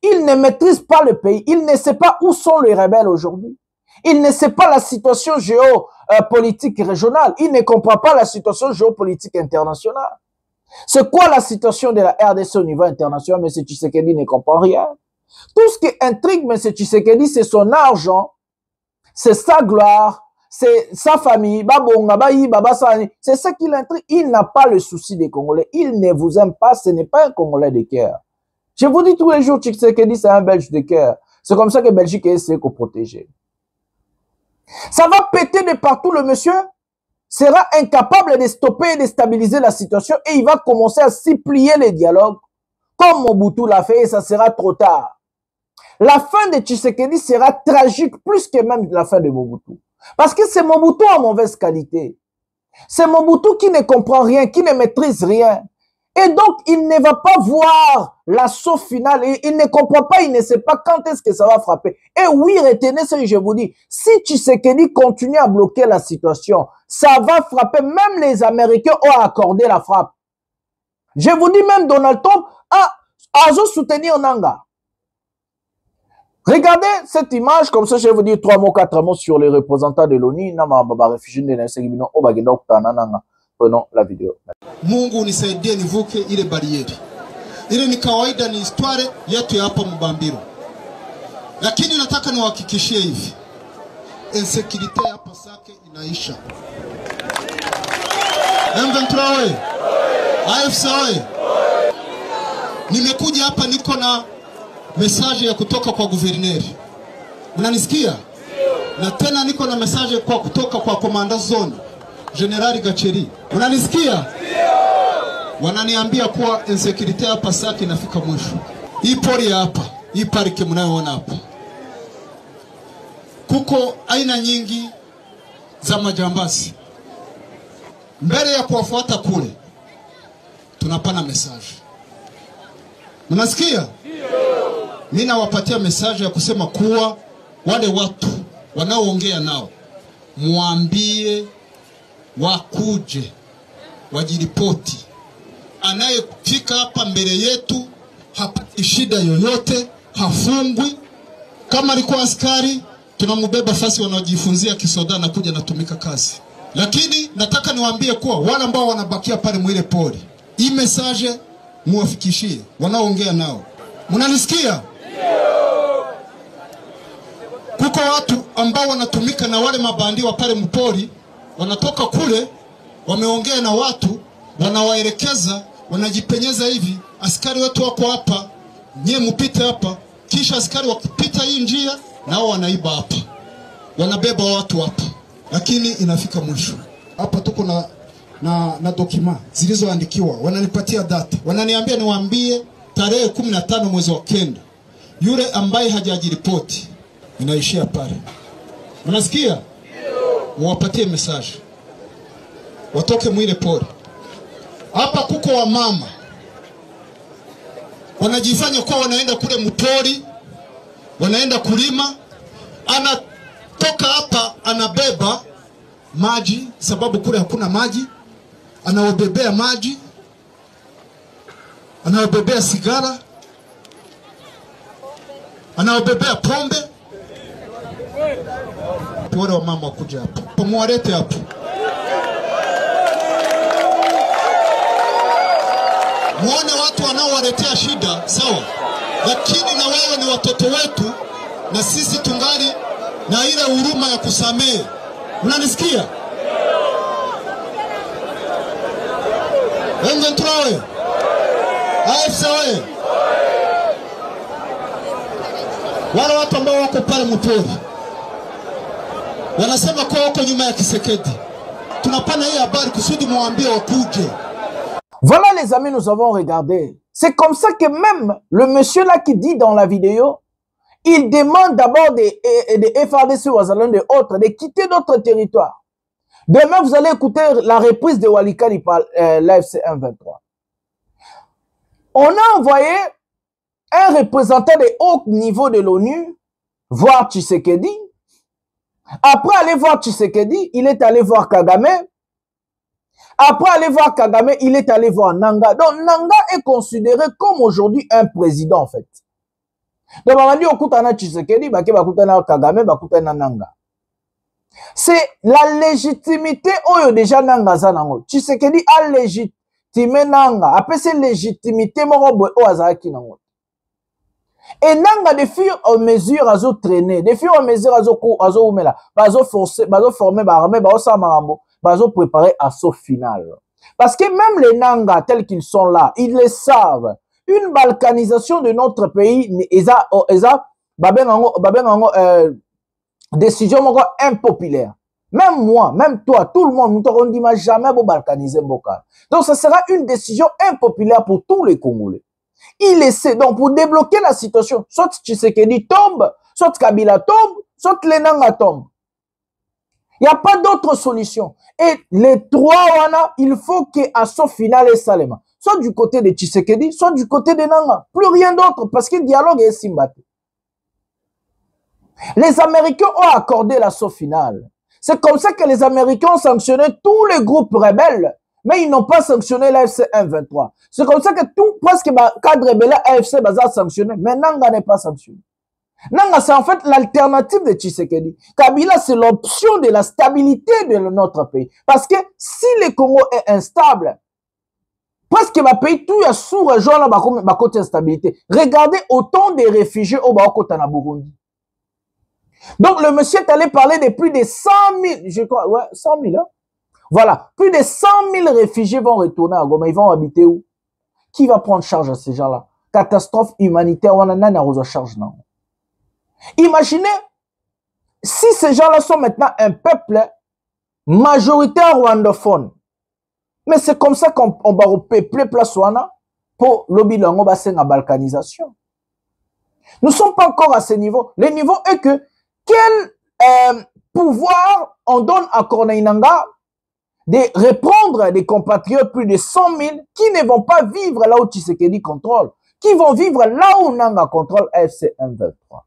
Speaker 9: Il ne maîtrise pas le pays. Il ne sait pas où sont les rebelles aujourd'hui. Il ne sait pas la situation géopolitique régionale. Il ne comprend pas la situation géopolitique internationale. C'est quoi la situation de la RDC au niveau international? M. Tshisekedi ne comprend rien. Tout ce qui intrigue M. Tshisekedi, c'est son argent, c'est sa gloire, c'est sa famille, Babonga, Bayi, Babasani. C'est ça qui l'intrigue. Il n'a pas le souci des Congolais. Il ne vous aime pas. Ce n'est pas un Congolais de cœur. Je vous dis tous les jours, Tshisekedi, c'est un Belge de cœur. C'est comme ça que Belgique essaie de protéger. Ça va péter de partout. Le monsieur sera incapable de stopper et de stabiliser la situation et il va commencer à supplier les dialogues comme Mobutu l'a fait et ça sera trop tard. La fin de Tshisekedi sera tragique plus que même la fin de Mobutu. Parce que c'est Mobutu en mauvaise qualité. C'est Mobutu qui ne comprend rien, qui ne maîtrise rien. Et donc, il ne va pas voir l'assaut final. Il ne comprend pas, il ne sait pas quand est-ce que ça va frapper. Et oui, retenez ce que je vous dis. Si Tshisekedi continue à bloquer la situation, ça va frapper. Même les Américains ont accordé la frappe. Je vous dis même Donald Trump a soutenir Nanga. Regardez cette image, comme ça je vais vous dire 3 mots, 4 mots sur les représentants de l'ONU. Prenons la vidéo.
Speaker 8: Mungu nisaidie nivuke ile barieri. Ile ni kawaida, ni histoire yetu hapa Mbambiro. Lakini nataka niwahakikishie hivi. Insecurity hapa Sake inaisha. M23 we. AFC we. Nimekuja hapa niko na message ya kutoka kwa guverneri. Mnanisikia? Na tena niko na message kwa kutoka kwa komanda zone Generali Gacheri. Unanisikia? Wananiambia kuwa insecurity hapa Sake inafika mwisho. Hii pori hapa, hii parike mnayoona hapa, kuko aina nyingi za majambazi. Mbele ya kuwafuata kule, tunapana message. Mnasikia? Mimi nawapatia message ya kusema kuwa wale watu wanaoongea nao muambie wakuje wajiripoti. Anayefika hapa mbele yetu hapati shida yoyote, hafungwi. Kama alikuwa askari tunambeba fasi wanaojifunzia kisoda na kuja natumika kazi. Lakini nataka niwaambie kuwa wale ambao wanabakia pale mwile pori, hii message muwafikishie wanaoongea nao. Mnanisikia? Kuko watu ambao wanatumika na wale mabandia pale mpori, wanatoka kule, wameongea na watu, wanawaelekeza, wanajipenyeza hivi, askari wetu wako hapa, nyie mpite hapa, kisha askari wakipita hii njia, nao wanaiba hapa, wanabeba watu hapa. Lakini inafika mwisho. Hapa tuko na dokima zilizoandikiwa, wananipatia data, wananiambia niwaambie tarehe 15 mwezi wa 9 yule ambaye hajajiripoti inaishia pale. Mnasikia? Muwapatie message watoke mwile pori. Hapa kuko wa mama wanajifanya kwa wanaenda kule mpori, wanaenda kulima, anatoka hapa anabeba maji sababu kule hakuna maji, anawabebea maji, anawabebea sigara, anawabebea pombe. Wale wa mama wakuja hapa, pamuwarete hapa. Muone watu wanaowaletea shida, sawa? Lakini na wewe ni watoto wetu, na sisi tungali na ile huruma ya kusamehe. Unanisikia? M23 AFC we. Wale watu ambao wako pale mpori wanasema kwa wako nyuma ya Kisekedi. Tunapana hii habari kusudi muambie wakuje.
Speaker 9: Voilà les amis, nous avons regardé. C'est comme ça que même le monsieur là qui dit dans la vidéo, il demande d'abord des FARDC Wazalendo et autres de quitter notre territoire. Demain, vous allez écouter la reprise de Walikali par l'AFC M23. On a envoyé un représentant de haut niveau de l'ONU voir Tshisekedi. Après aller voir Tshisekedi, il est allé voir Kagame. Après aller voir Kagame, il est allé voir Nanga. Donc Nanga est considéré comme aujourd'hui un président en fait. Donc on a dit okutana Tshisekedi, bakutana Kagame, bakutana Nanga. C'est la légitimité oyo déjà Nanga zanango. Tshisekedi a légitimé Nanga. Après c'est légitimité moko o azaki nango. Et Nanga de fur et à mesure azo traîner, de fur et à mesure azo umela, bazo forcer, bazo former armée, bazo samarambo, bazo préparer assaut final. Parce que même les Nanga tels qu'ils sont là, ils le savent. Une balkanisation de notre pays, décision impopulaire. Même moi, même toi, tout le monde, nous ne dit jamais pour balkaniser Mbokar. Donc, ce sera une décision impopulaire pour tous les Congolais. Il essaie, donc, pour débloquer la situation, soit Tshisekedi tombe, soit Kabila tombe, soit les Nanga tombent. Il n'y a pas d'autre solution. Et les trois, il faut qu'à son final et Salema, soit du côté de Tshisekedi, soit du côté de Nanga. Plus rien d'autre, parce que le dialogue est simbaté. Les Américains ont accordé l'assaut final. C'est comme ça que les Américains ont sanctionné tous les groupes rebelles, mais ils n'ont pas sanctionné l'AFC M23. C'est comme ça que tout, presque, cadre rebelle AFC a sanctionné, mais Nanga n'est pas sanctionné. Nanga, c'est en fait l'alternative de Tshisekedi. Kabila, c'est l'option de la stabilité de notre pays. Parce que si le Congo est instable, presque ma pays tout est sous rejoint ma côté instabilité. Regardez autant de réfugiés au Baokota na Burundi. Donc le monsieur est allé parler de plus de 100 000, je crois, ouais, 100 000, hein? Voilà, plus de 100 000 réfugiés vont retourner à Goma. Ils vont habiter où? Qui va prendre charge à ces gens-là? Catastrophe humanitaire, on en a une charge, non? Imaginez si ces gens-là sont maintenant un peuple majoritaire rwandophone. Mais c'est comme ça qu'on va repeupler place wana pour l'obilango bassin à balkanisation. Nous ne sommes pas encore à ce niveau. Le niveau est que quel pouvoir on donne à Corneille Nangaa de reprendre des compatriotes plus de 100 000 qui ne vont pas vivre là où Tshisekedi contrôle, qui vont vivre là où Nanga contrôle FC 123.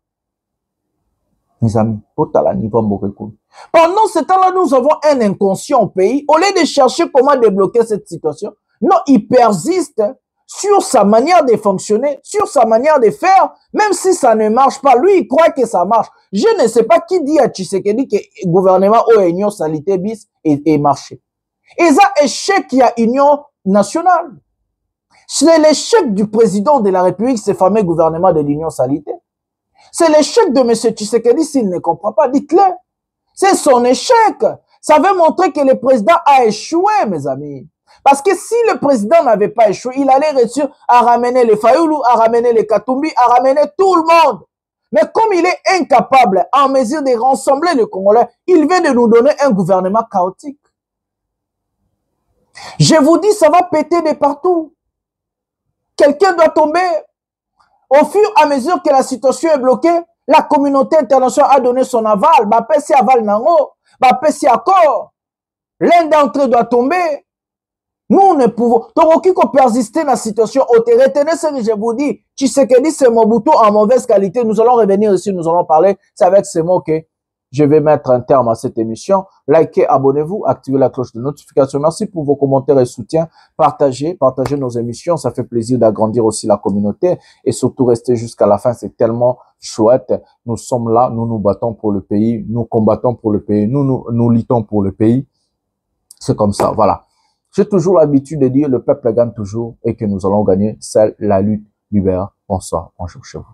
Speaker 9: Mes amis, pendant ce temps-là, nous avons un inconscient au pays. Au lieu de chercher comment débloquer cette situation, non, il persiste sur sa manière de fonctionner, sur sa manière de faire, même si ça ne marche pas. Lui, il croit que ça marche. Je ne sais pas qui dit à Tshisekedi que le gouvernement au Union Salité bis est marché. Et ça, échec, il y a Union nationale. C'est l'échec du président de la République, ce fameux gouvernement de l'Union Salité. C'est l'échec de M. Tshisekedi s'il ne comprend pas. Dites-le. C'est son échec. Ça veut montrer que le président a échoué, mes amis. Parce que si le président n'avait pas échoué, il allait réussir à ramener les Fayoulou, à ramener les Katumbi, à ramener tout le monde. Mais comme il est incapable, en mesure de rassembler les Congolais, il vient de nous donner un gouvernement chaotique. Je vous dis, ça va péter de partout. Quelqu'un doit tomber. Au fur et à mesure que la situation est bloquée, la communauté internationale a donné son aval. Bapesi aval nango, bapesi accord. L'un d'entre eux doit tomber. Nous ne pouvons. Donc, qui peut persister dans la situation. Retenez ce que je vous dis. Tshisekedi, c'est Mobutu en mauvaise qualité. Nous allons revenir ici, nous allons parler. C'est avec ces mots que je vais mettre un terme à cette émission. Likez, abonnez-vous, activez la cloche de notification. Merci pour vos commentaires et soutiens. Partagez nos émissions. Ça fait plaisir d'agrandir aussi la communauté. Et surtout, restez jusqu'à la fin. C'est tellement chouette. Nous sommes là. Nous nous battons pour le pays. Nous combattons pour le pays. Nous luttons pour le pays. C'est comme ça. Voilà. J'ai toujours l'habitude de dire le peuple gagne toujours et que nous allons gagner. Seule la lutte libère. Bonsoir. Bonjour chez vous.